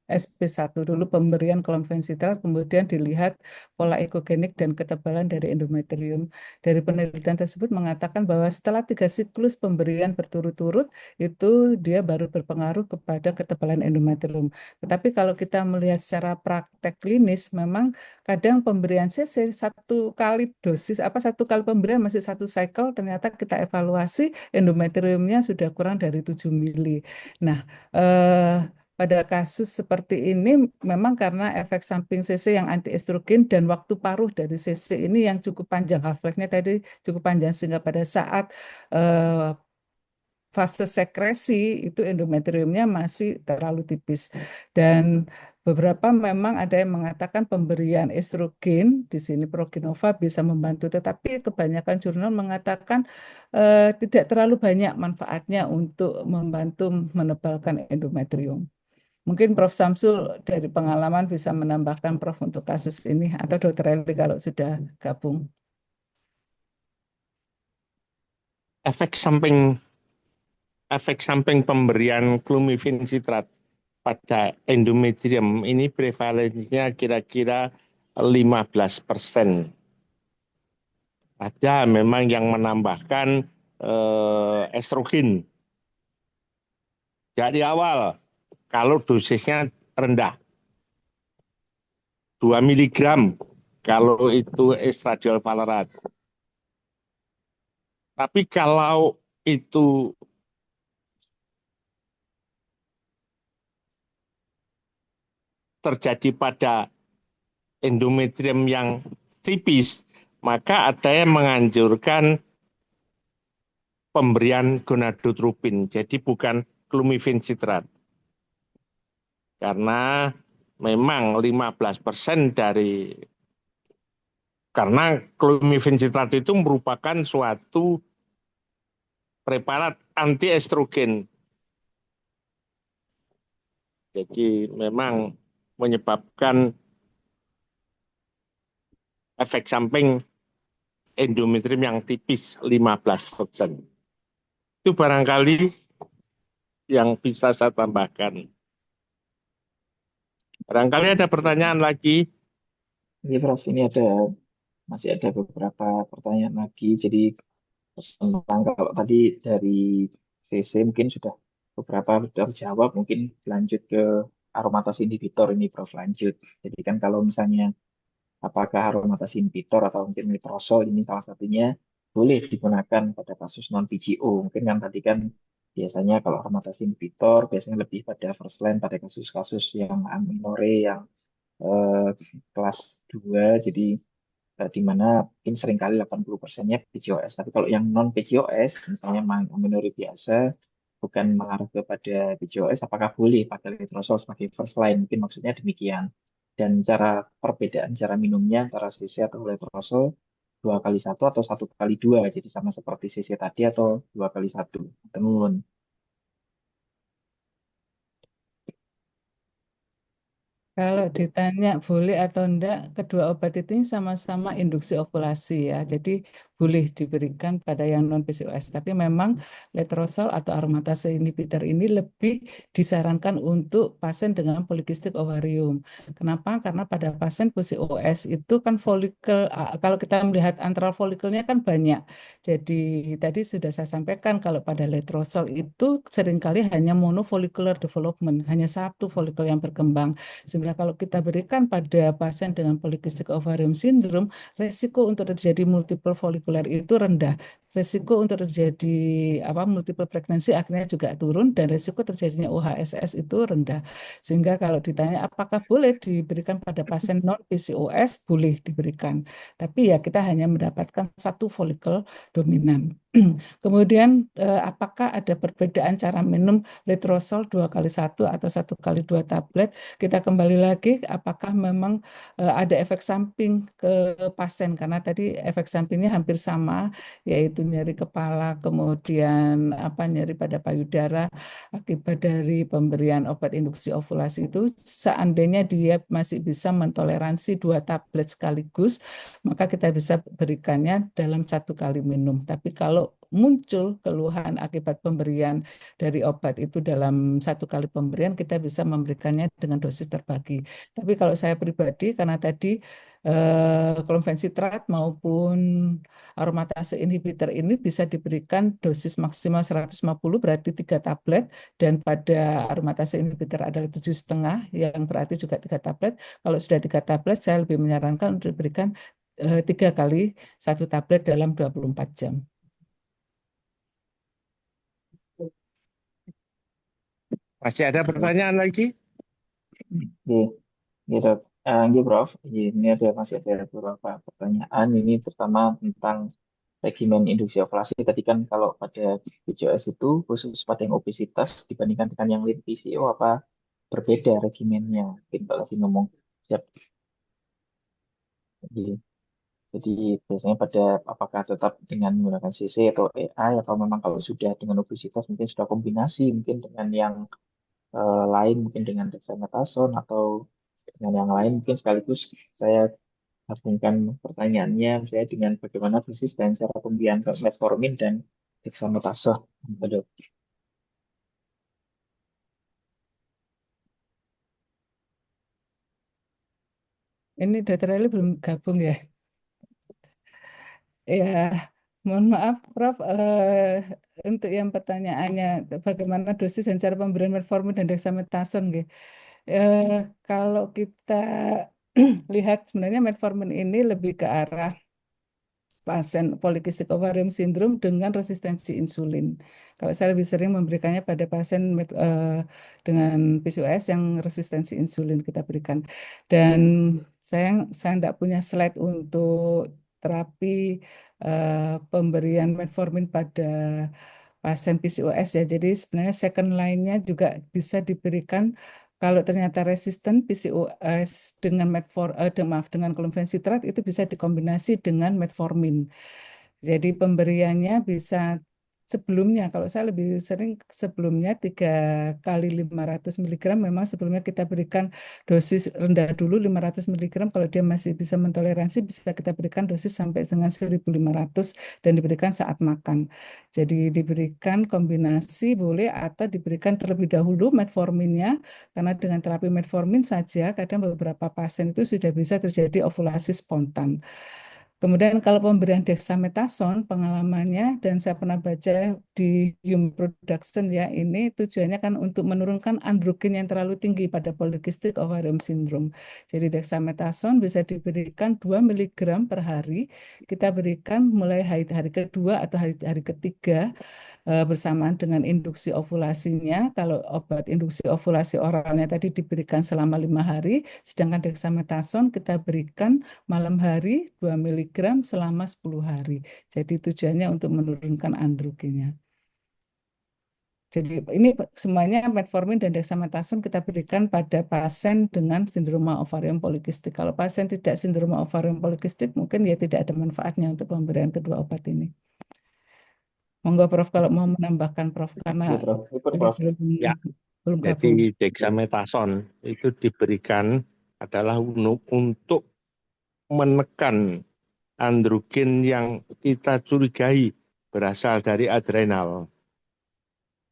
SP1 dulu pemberian klomfencitrat, kemudian dilihat pola ekogenik dan ketebalan dari endometrium. Dari penelitian tersebut mengatakan bahwa setelah 3 siklus pemberian berturut-turut itu dia baru berpengaruh kepada ketebalan endometrium. Tetapi kalau kita melihat secara praktek klinis, memang kadang pemberian CC 1 kali dosis, 1 kali pemberian masih 1 cycle, ternyata kita evaluasi endometriumnya sudah kurang dari 7 mili. Nah, pada kasus seperti ini memang karena efek samping CC yang antiestrogen dan waktu paruh dari CC ini yang cukup panjang, half-life-nya tadi cukup panjang, sehingga pada saat fase sekresi itu endometriumnya masih terlalu tipis. Dan beberapa memang ada yang mengatakan pemberian estrogen di sini Proginova bisa membantu, tetapi kebanyakan jurnal mengatakan tidak terlalu banyak manfaatnya untuk membantu menebalkan endometrium. Mungkin Prof. Samsul dari pengalaman bisa menambahkan Prof untuk kasus ini, atau Dr. Eli kalau sudah gabung. Efek samping pemberian clomiphene pada endometrium ini prevalensinya kira-kira 15%. Ada memang yang menambahkan estrogen dari awal kalau dosisnya rendah, 2 mg kalau itu estradiol valerat. Tapi kalau itu terjadi pada endometrium yang tipis, maka ada yang menganjurkan pemberian gonadotropin, jadi bukan clomiphene. Karena memang 15% karena clomiphene itu merupakan suatu preparat antiestrogen. Jadi memang menyebabkan efek samping endometrium yang tipis 15%. Itu barangkali yang bisa saya tambahkan. Barangkali ada pertanyaan lagi. Ini Prof, ini masih ada beberapa pertanyaan lagi. Jadi tentang kalau tadi dari CC mungkin sudah beberapa terjawab, mungkin lanjut ke aromatase inhibitor ini Prof, lanjut. Jadi kan kalau misalnya apakah aromatase inhibitor atau mungkin letrozole ini salah satunya boleh digunakan pada kasus non-PCO. Mungkin kan tadi kan biasanya kalau aromatase inhibitor biasanya lebih pada first line pada kasus-kasus yang aminore yang kelas 2, jadi di mana mungkin seringkali 80%-nya PCOS. Tapi kalau yang non PCOS, misalnya aminore biasa, bukan mengarah kepada PCOS, apakah boleh pakai letrozole sebagai first line? Mungkin maksudnya demikian. Dan perbedaan cara minumnya antara CC atau letrozole 2x1 atau 1x2, jadi sama seperti CC tadi atau 2x1. Temun. Kalau ditanya boleh atau enggak, kedua obat itu sama-sama induksi ovulasi ya. Jadi boleh diberikan pada yang non PCOS. Tapi memang letrozole atau aromatase inhibitor ini lebih disarankan untuk pasien dengan polikistik ovarium. Kenapa? Karena pada pasien PCOS itu kan folikel, kalau kita melihat antral folikelnya kan banyak. Jadi tadi sudah saya sampaikan kalau pada letrozole itu seringkali hanya monofollicular development, hanya satu folikel yang berkembang. Sehingga kalau kita berikan pada pasien dengan polikistik ovarium syndrome, resiko untuk terjadi multiple follicular itu rendah. Resiko untuk terjadi multiple pregnancy akhirnya juga turun, dan resiko terjadinya UHSS itu rendah. Sehingga kalau ditanya apakah boleh diberikan pada pasien non PCOS, boleh diberikan. Tapi ya kita hanya mendapatkan satu folikel dominan. Kemudian apakah ada perbedaan cara minum letrozole 2x1 atau 1x2 tablet? Kita kembali lagi, apakah memang ada efek samping ke pasien? Karena tadi efek sampingnya hampir sama, yaitu nyeri kepala, kemudian nyeri pada payudara akibat dari pemberian obat induksi ovulasi itu. Seandainya dia masih bisa mentoleransi 2 tablet sekaligus, maka kita bisa berikannya dalam 1 kali minum. Tapi kalau muncul keluhan akibat pemberian dari obat itu dalam satu kali pemberian, kita bisa memberikannya dengan dosis terbagi. Tapi kalau saya pribadi, karena tadi klomfensitrat maupun aromatase inhibitor ini bisa diberikan dosis maksimal 150, berarti 3 tablet, dan pada aromatase inhibitor adalah 7,5, yang berarti juga 3 tablet. Kalau sudah 3 tablet, saya lebih menyarankan untuk diberikan 3 kali 1 tablet dalam 24 jam. Masih ada pertanyaan lagi? Oke, gitu. Ini Prof, ini masih ada beberapa pertanyaan. Ini terutama tentang regimen induksi ovulasi. Tadi kan kalau pada PCOS itu khusus pada yang obesitas dibandingkan dengan yang lean PCO apa berbeda regimennya? Mungkin kalau lagi ngomong siap. Jadi biasanya pada apakah tetap dengan menggunakan CC atau AI atau memang kalau sudah dengan obesitas mungkin sudah kombinasi mungkin dengan yang lain mungkin dengan dexamethasone atau dengan yang lain mungkin sekaligus saya gabungkan pertanyaannya saya dengan bagaimana dosis dan cara pemberian metformin dan dexamethasone. Dok. Ini Dr. Eli belum gabung ya? Ya, mohon maaf, Prof. Untuk yang pertanyaannya, bagaimana dosis dan cara pemberian metformin dan dexamethasone, gitu. Kalau kita lihat sebenarnya metformin ini lebih ke arah pasien polikistik ovarium sindrom dengan resistensi insulin. Kalau saya lebih sering memberikannya pada pasien dengan PCOS yang resistensi insulin kita berikan. Dan saya tidak punya slide untuk terapi pemberian metformin pada pasien PCOS ya. Jadi sebenarnya second line-nya juga bisa diberikan kalau ternyata resisten PCOS dengan maaf dengan klomfensitrat itu bisa dikombinasi dengan metformin. Jadi pemberiannya bisa sebelumnya, kalau saya lebih sering sebelumnya 3 kali 500 miligram, memang sebelumnya kita berikan dosis rendah dulu 500 miligram, kalau dia masih bisa mentoleransi bisa kita berikan dosis sampai dengan 1.500 dan diberikan saat makan. Jadi diberikan kombinasi boleh atau diberikan terlebih dahulu metforminnya, karena dengan terapi metformin saja kadang beberapa pasien itu sudah bisa terjadi ovulasi spontan. Kemudian kalau pemberian dexamethasone pengalamannya dan saya pernah baca di Human Production ya, ini tujuannya kan untuk menurunkan androgen yang terlalu tinggi pada polycystic ovarium syndrome. Jadi dexamethasone bisa diberikan 2 miligram per hari. Kita berikan mulai hari kedua atau hari ketiga bersamaan dengan induksi ovulasinya. Kalau obat induksi ovulasi oralnya tadi diberikan selama 5 hari, sedangkan dexamethasone kita berikan malam hari 2 miligram selama 10 hari. Jadi tujuannya untuk menurunkan androgennya. Jadi ini semuanya metformin dan dexamethasone kita berikan pada pasien dengan sindroma ovarium polikistik. Kalau pasien tidak sindroma ovarium polikistik mungkin ya tidak ada manfaatnya untuk pemberian kedua obat ini. Monggo Prof kalau mau menambahkan Prof karena Oke, Prof. Ikut, tadi Prof. Ya, belum jadi gabung. dexamethasone itu diberikan adalah untuk menekan androgen yang kita curigai berasal dari adrenal.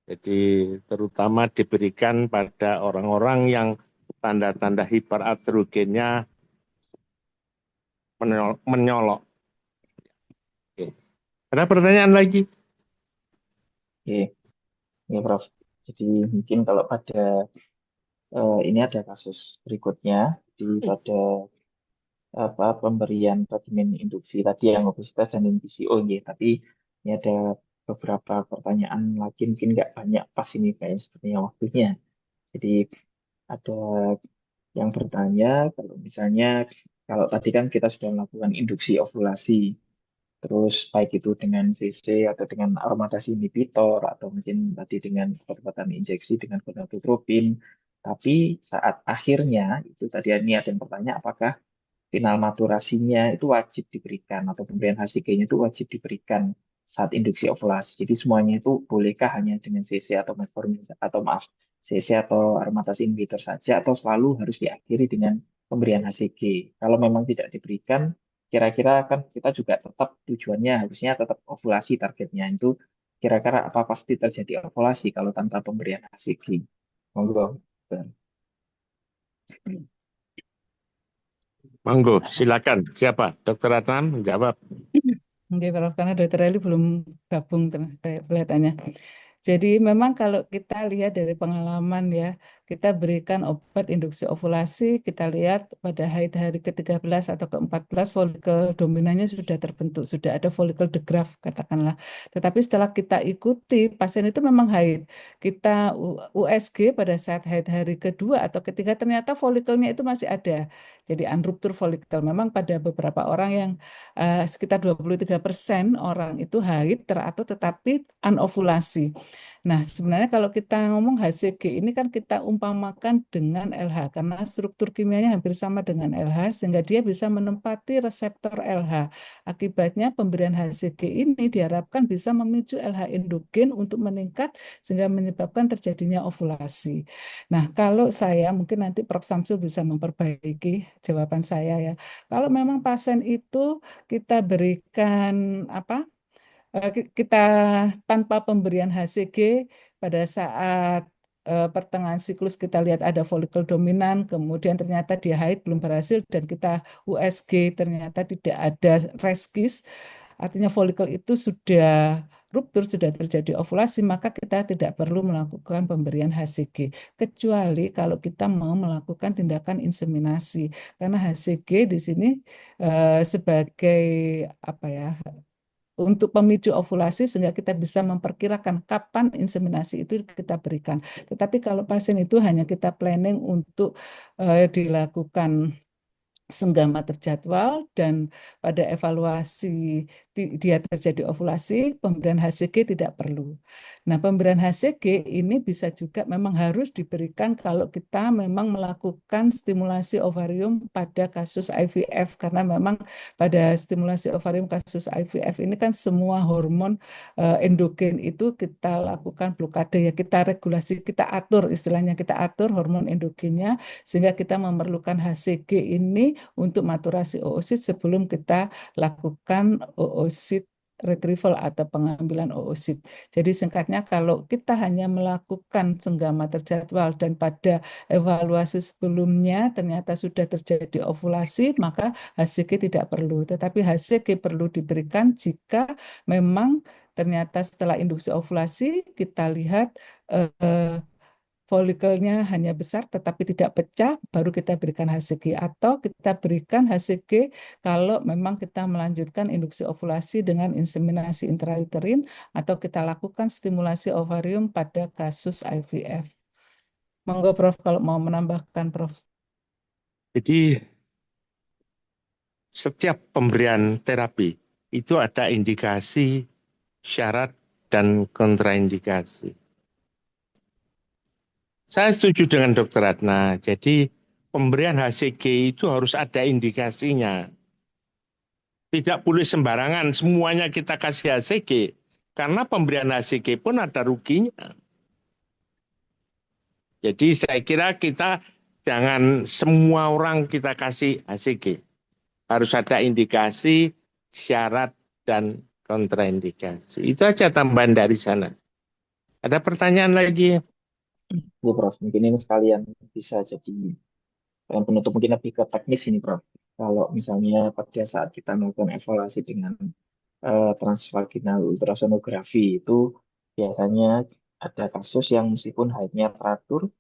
Jadi terutama diberikan pada orang-orang yang tanda-tanda hiperadrogennya menyolok. Oke. Ada pertanyaan lagi? Oke, ya Prof. Jadi mungkin kalau pada ini ada kasus berikutnya di pada pemberian regimen induksi tadi yang obesitas dan PCO ya. Tapi ini ada beberapa pertanyaan lagi mungkin nggak banyak pas ini kayak sepertinya waktunya. Jadi ada yang bertanya kalau misalnya kalau tadi kan kita sudah melakukan induksi ovulasi, terus baik itu dengan CC atau dengan aromatase inhibitor atau mungkin tadi dengan obat-obatan injeksi dengan gonadotropin, tapi saat akhirnya itu tadi ini ada yang bertanya apakah final maturasinya itu wajib diberikan atau pemberian HCG-nya itu wajib diberikan saat induksi ovulasi. Jadi semuanya itu bolehkah hanya dengan CC atau metformin atau maaf CC atau aromatase inhibitor saja atau selalu harus diakhiri dengan pemberian HCG. Kalau memang tidak diberikan kira-kira kan kita juga tetap tujuannya harusnya tetap ovulasi targetnya itu kira-kira apa pasti terjadi ovulasi kalau tanpa pemberian HCG? Monggo. Monggo, silakan. Siapa? Dokter Adnan menjawab. Oke, Prof, karena Dokter Eli belum gabung kelihatannya. Jadi memang kalau kita lihat dari pengalaman ya, kita berikan obat induksi ovulasi, kita lihat pada haid hari ke-13 atau ke-14 folikel dominannya sudah terbentuk, sudah ada folikel de Graaff katakanlah. Tetapi setelah kita ikuti, pasien itu memang haid. Kita USG pada saat haid hari kedua atau ketiga ternyata folikelnya itu masih ada. Jadi unruptur folikel. Memang pada beberapa orang yang sekitar 23% orang itu haid teratur tetapi anovulasi. Nah, sebenarnya kalau kita ngomong HCG ini kan kita umpamakan dengan LH karena struktur kimianya hampir sama dengan LH sehingga dia bisa menempati reseptor LH. Akibatnya pemberian HCG ini diharapkan bisa memicu LH endogen untuk meningkat sehingga menyebabkan terjadinya ovulasi. Nah, kalau saya mungkin nanti Prof. Samsul bisa memperbaiki jawaban saya ya. Kalau memang pasien itu kita berikan apa? Kita tanpa pemberian HCG pada saat pertengahan siklus kita lihat ada folikel dominan, kemudian ternyata dia haid belum berhasil dan kita USG ternyata tidak ada reskis, artinya folikel itu sudah ruptur, sudah terjadi ovulasi, maka kita tidak perlu melakukan pemberian HCG, kecuali kalau kita mau melakukan tindakan inseminasi, karena HCG di sini sebagai apa ya? Untuk pemicu ovulasi sehingga kita bisa memperkirakan kapan inseminasi itu kita berikan. Tetapi kalau pasien itu hanya kita planning untuk dilakukan senggama terjadwal dan pada evaluasi dia terjadi ovulasi, pemberian HCG tidak perlu. Nah, pemberian HCG ini bisa juga memang harus diberikan kalau kita memang melakukan stimulasi ovarium pada kasus IVF karena memang pada stimulasi ovarium kasus IVF ini kan semua hormon endogen itu kita lakukan blokade ya, kita regulasi, kita atur istilahnya kita atur hormon endogennya sehingga kita memerlukan HCG ini untuk maturasi oosit sebelum kita lakukan oosit retrieval atau pengambilan oosit. Jadi singkatnya kalau kita hanya melakukan senggama terjadwal dan pada evaluasi sebelumnya ternyata sudah terjadi ovulasi, maka HCG tidak perlu. Tetapi HCG perlu diberikan jika memang ternyata setelah induksi ovulasi kita lihat eh, folikelnya hanya besar tetapi tidak pecah, baru kita berikan HCG. Atau kita berikan HCG kalau memang kita melanjutkan induksi ovulasi dengan inseminasi intrauterin atau kita lakukan stimulasi ovarium pada kasus IVF. Monggo Prof kalau mau menambahkan Prof. Jadi setiap pemberian terapi itu ada indikasi, syarat, dan kontraindikasi. Saya setuju dengan Dr. Ratna. Jadi pemberian HCG itu harus ada indikasinya. Tidak boleh sembarangan semuanya kita kasih HCG. Karena pemberian HCG pun ada ruginya. Jadi saya kira kita jangan semua orang kita kasih HCG. Harus ada indikasi, syarat, dan kontraindikasi. Itu aja tambahan dari sana. Ada pertanyaan lagi? Bu Prof, mungkin ini sekalian bisa jadi yang penutup mungkin lebih ke teknis ini Prof. Kalau misalnya pada saat kita melakukan evaluasi dengan transvaginal ultrasonografi itu biasanya ada kasus yang meskipun haidnya teratur,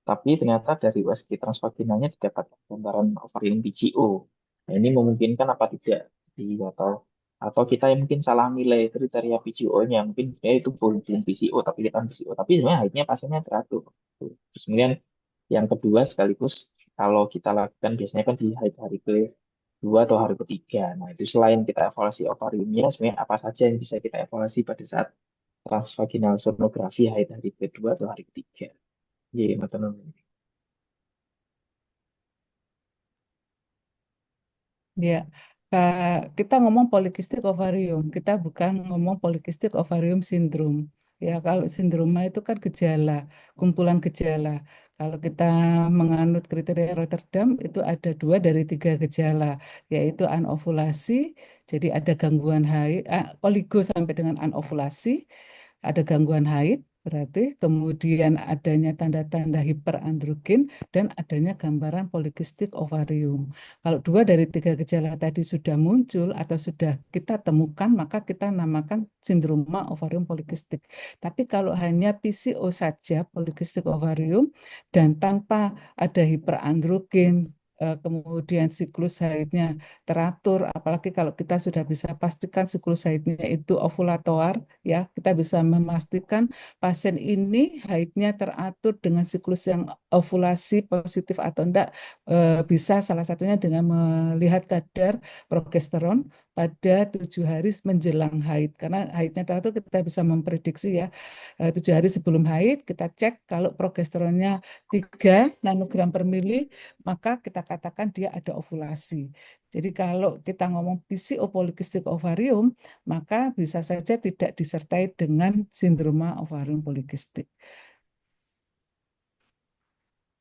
tapi ternyata dari USG transvaginalnya didapat gambaran ovarium PCO. Nah, ini memungkinkan apa tidak di atau kita yang mungkin salah nilai kriteria PCO-nya mungkin ya itu belum PCO tapi kita PCO tapi sebenarnya haidnya pasiennya teratur. Terus kemudian yang kedua sekaligus kalau kita lakukan biasanya kan di haid hari kedua atau hari ketiga. Nah itu selain kita evaluasi ovariumnya sebenarnya apa saja yang bisa kita evaluasi pada saat transvaginal sonografi haid hari kedua atau hari ketiga. Iya, Mas Anung. Ya, kita ngomong polikistik ovarium, kita bukan ngomong polikistik ovarium syndrome. Ya, kalau sindroma itu kan gejala, kumpulan gejala. Kalau kita menganut kriteria Rotterdam itu ada 2 dari 3 gejala, yaitu anovulasi, jadi ada gangguan haid, oligo sampai dengan anovulasi, ada gangguan haid, berarti kemudian adanya tanda-tanda hiperandrogen dan adanya gambaran polikistik ovarium. Kalau 2 dari 3 gejala tadi sudah muncul atau sudah kita temukan, maka kita namakan sindroma ovarium polikistik. Tapi kalau hanya PCO saja, polikistik ovarium, dan tanpa ada hiperandrogen, kemudian siklus haidnya teratur, apalagi kalau kita sudah bisa pastikan siklus haidnya itu ovulator, ya, kita bisa memastikan pasien ini haidnya teratur dengan siklus yang ovulasi positif atau enggak, bisa salah satunya dengan melihat kadar progesteron pada 7 hari menjelang haid. Karena haidnya teratur kita bisa memprediksi ya, 7 hari sebelum haid kita cek kalau progesteronnya 3 nanogram per mili, maka kita katakan dia ada ovulasi. Jadi kalau kita ngomong PCO polikistik ovarium, maka bisa saja tidak disertai dengan sindroma ovarium polikistik.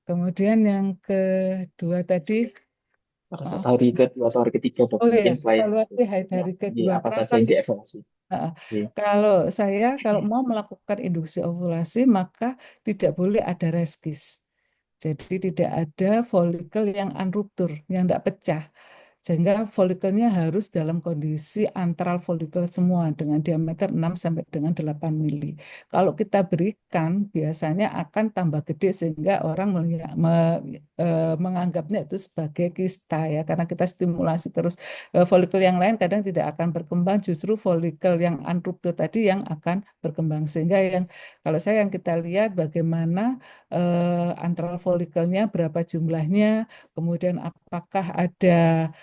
Kemudian yang kedua tadi, Pada saat maaf, hari kedua atau hari ketiga, Dok, oh ya, mungkin selain evaluasi haid ya, hari ini kedua. apa saja Kenapa? yang dievaluasi? Heeh. Oke. Kalau mau melakukan induksi ovulasi, maka tidak boleh ada reskis. Jadi tidak ada folikel yang unruptur, yang tidak pecah. Sehingga folikelnya harus dalam kondisi antral folikel semua dengan diameter 6 sampai dengan 8 mili. Kalau kita berikan, biasanya akan tambah gede sehingga orang menganggapnya itu sebagai kista ya, karena kita stimulasi terus. Folikel yang lain kadang tidak akan berkembang, justru folikel yang unruptur tadi yang akan berkembang. Sehingga kalau saya yang kita lihat bagaimana antral folikelnya, berapa jumlahnya, kemudian apakah ada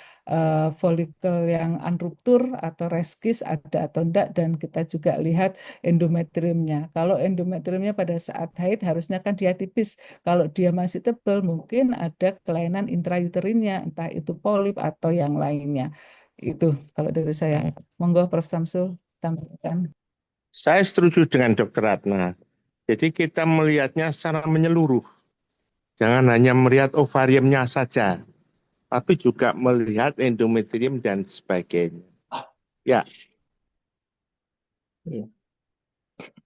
folikel yang unruptur atau reskis ada atau enggak, dan kita juga lihat endometriumnya. Kalau endometriumnya pada saat haid harusnya kan dia tipis. Kalau dia masih tebal mungkin ada kelainan intrauterinnya, entah itu polip atau yang lainnya. Itu kalau dari saya. Monggo Prof. Samsul tambahkan. Saya setuju dengan Dr. Ratna. Jadi kita melihatnya secara menyeluruh. Jangan hanya melihat ovariumnya saja, tapi juga melihat endometrium dan sebagainya. Ya, Iya.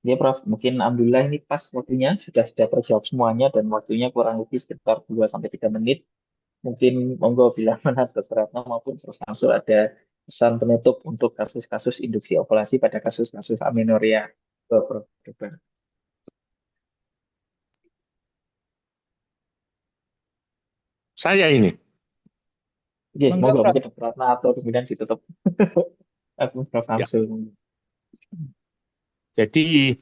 Ya, Prof, mungkin alhamdulillah ini pas waktunya sudah terjawab semuanya dan waktunya kurang lebih sekitar 2 sampai 3 menit. Mungkin monggo bila mana Dr. Ratna maupun Prof. Samsul ada pesan penutup untuk kasus-kasus induksi ovulasi pada kasus-kasus amenorrhea. Prof. Dr. saya ini. Oke, Monggo monggo Prof. mungkin Dr. Ratna atau kemudian ditutup. Aku Prof. Ya. Samsul. Jadi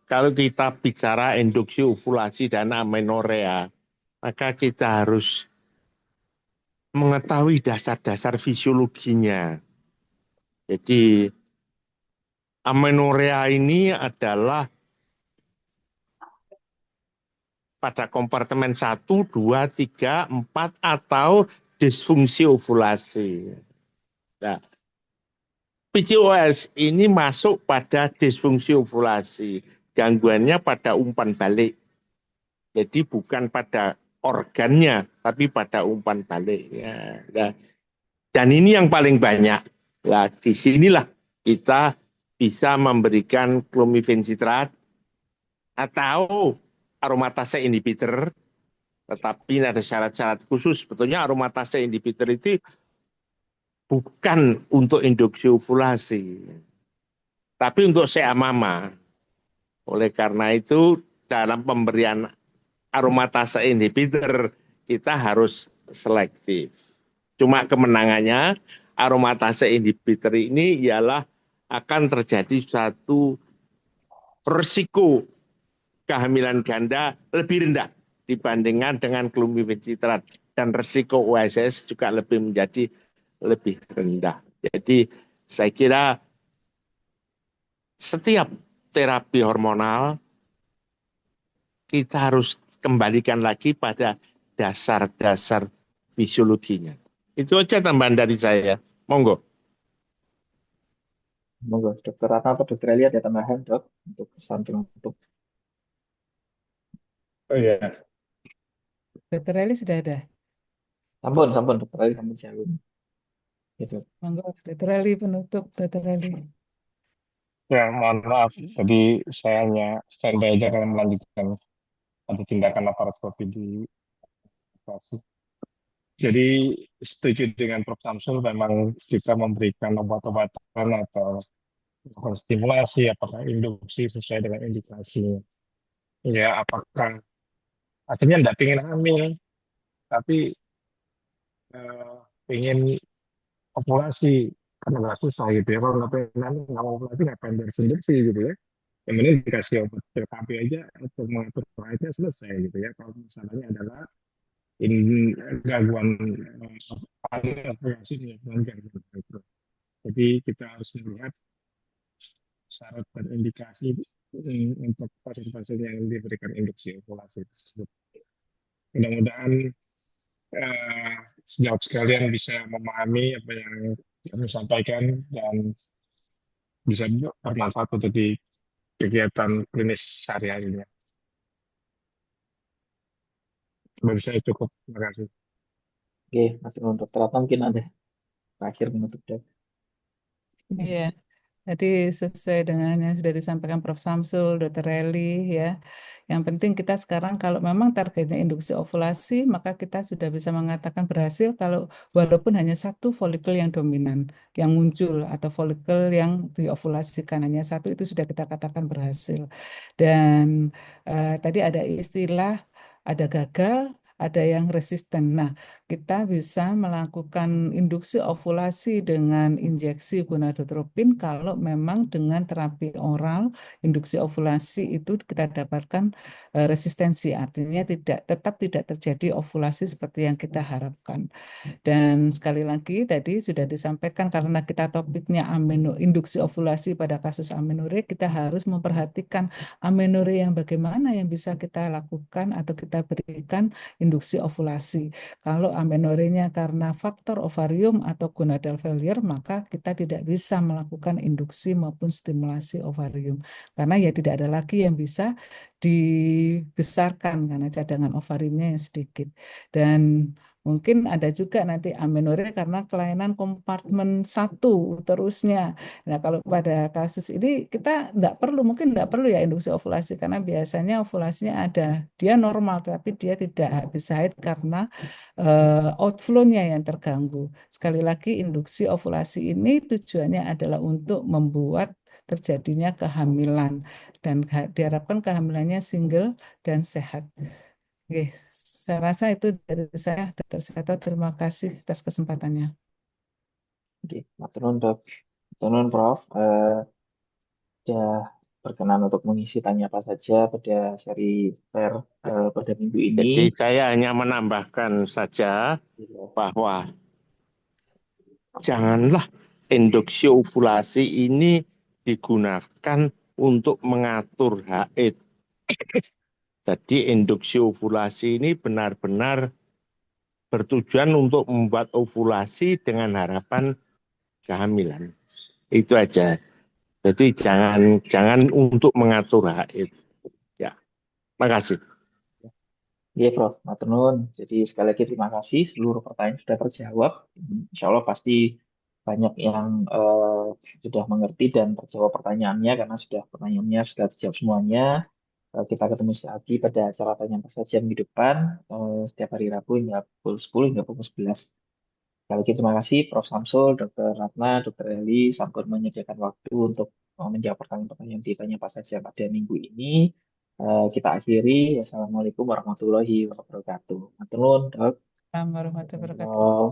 kalau kita bicara induksi ovulasi dan amenorrhea, maka kita harus mengetahui dasar-dasar fisiologinya. Jadi amenorrhea ini adalah pada kompartemen 1, 2, 3, 4 atau disfungsi ovulasi. Nah, PCOS ini masuk pada disfungsi ovulasi. Gangguannya pada umpan balik. Jadi bukan pada organnya, tapi pada umpan baliknya. Nah, dan ini yang paling banyak. Nah, disinilah kita bisa memberikan clomifencitrat atau aromatase inhibitor, tetapi ada syarat-syarat khusus. Sebetulnya aromatase inhibitor itu bukan untuk induksi ovulasi, tapi untuk seamama. Oleh karena itu, dalam pemberian aromatase inhibitor, kita harus selektif. Cuma kemenangannya, aromatase inhibitor ini ialah akan terjadi suatu resiko kehamilan ganda lebih rendah dibandingkan dengan clomifencitrat, dan resiko OSS juga menjadi lebih rendah. Jadi saya kira setiap terapi hormonal kita harus kembalikan lagi pada dasar-dasar fisiologinya. Itu aja tambahan dari saya. Monggo. Monggo, Dokter Ratna atau Dokter Eli ada tambahan, Dok, untuk kesan penutup. Oh iya, Dr. Eli sudah ada. Sampun, sampun, Dokter Eli sampun jawab. Gitu. Monggo, Dr. Eli penutup, Dr. Eli. Ya, mohon maaf. Jadi saya hanya standby aja kalau melanjutkan ada tindakan aparat COVID di lokasi. Jadi setuju dengan Prof. Samsul, memang kita memberikan obat-obatan atau melakukan stimulasi, apakah induksi sesuai dengan indikasinya. Ya, apakah akhirnya tidak ingin hamil, tapi ingin populasi karena nggak susah gitu ya. Kalau nggak pengen hamil, nggak mau populasi, ngapain bersendiri gitu ya. Yang penting dikasih obat PKP aja untuk mengatur haidnya selesai gitu ya. Kalau masalahnya adalah ini gangguan populasi dengan gangguan itu. Jadi kita harus melihat syarat dan indikasi untuk pasien-pasien yang diberikan induksi ovulasi tersebut. Mudah-mudahan sejauh sekalian bisa memahami apa yang kami sampaikan dan bisa bermanfaat untuk di kegiatan klinis sehari-harinya. Bagi saya cukup, terima kasih. Oke, Mas Nun, Dokter Ratna mungkin ada terakhir menutup, Dok. Iya, jadi sesuai dengan yang sudah disampaikan Prof. Samsul, Dr. Eli, ya. Yang penting kita sekarang kalau memang targetnya induksi ovulasi, maka kita sudah bisa mengatakan berhasil kalau walaupun hanya satu folikel yang dominan, yang muncul, atau folikel yang diovulasikan hanya satu, itu sudah kita katakan berhasil. Dan tadi ada istilah, ada gagal, ada yang resisten. Nah, kita bisa melakukan induksi ovulasi dengan injeksi gonadotropin kalau memang dengan terapi oral induksi ovulasi itu kita dapatkan resistensi, artinya tetap tidak terjadi ovulasi seperti yang kita harapkan. Dan sekali lagi tadi sudah disampaikan karena kita topiknya induksi ovulasi pada kasus amenorrhea, kita harus memperhatikan amenorrhea yang bagaimana yang bisa kita lakukan atau kita berikan induksi ovulasi. Kalau amenorrhea karena faktor ovarium atau gonadal failure, maka kita tidak bisa melakukan induksi maupun stimulasi ovarium. Karena ya tidak ada lagi yang bisa dibesarkan karena cadangan ovariumnya yang sedikit. Dan mungkin ada juga nanti amenorrhea karena kelainan kompartemen 1 uterusnya. Nah, kalau pada kasus ini kita mungkin tidak perlu ya induksi ovulasi karena biasanya ovulasinya ada. Dia normal tapi dia tidak habis haid karena outflow-nya yang terganggu. Sekali lagi induksi ovulasi ini tujuannya adalah untuk membuat terjadinya kehamilan dan diharapkan kehamilannya single dan sehat. Oke, saya rasa itu dari saya, Dr. Seto. Terima kasih atas kesempatannya. Oke, Mas Nun, Dok. Mas Nun, Prof. Sudah berkenan untuk mengisi tanya apa saja pada seri fair pada minggu ini. Jadi saya hanya menambahkan saja bahwa janganlah induksi ovulasi ini digunakan untuk mengatur haid. Jadi induksi ovulasi ini benar-benar bertujuan untuk membuat ovulasi dengan harapan kehamilan. Itu aja. Jadi jangan untuk mengatur haid. Ya, makasih. Iya, Prof. Matur nuwun. Jadi sekali lagi terima kasih seluruh pertanyaan sudah terjawab. Insya Allah pasti banyak yang sudah mengerti dan terjawab pertanyaannya karena pertanyaannya sudah terjawab semuanya. Kita ketemu lagi pada acara tanya apa saja minggu depan setiap hari Rabu hingga pukul 10 hingga pukul 11. Sekali lagi terima kasih Prof. Samsul, Dr. Ratna, Dr. Eli sampai menyediakan waktu untuk menjawab pertanyaan-pertanyaan yang ditanya apa saja pada minggu ini. Kita akhiri. Wassalamualaikum warahmatullahi wabarakatuh. Matur nuwun, Dok. Assalamualaikum warahmatullahi wabarakatuh.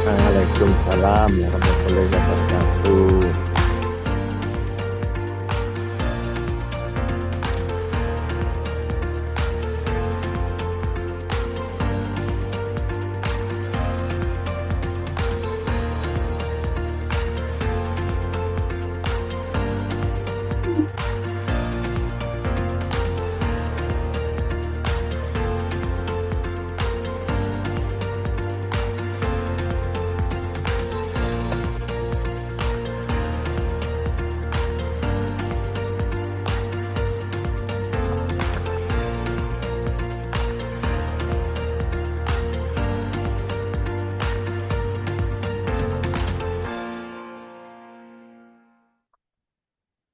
Waalaikumsalam warahmatullahi wabarakatuh.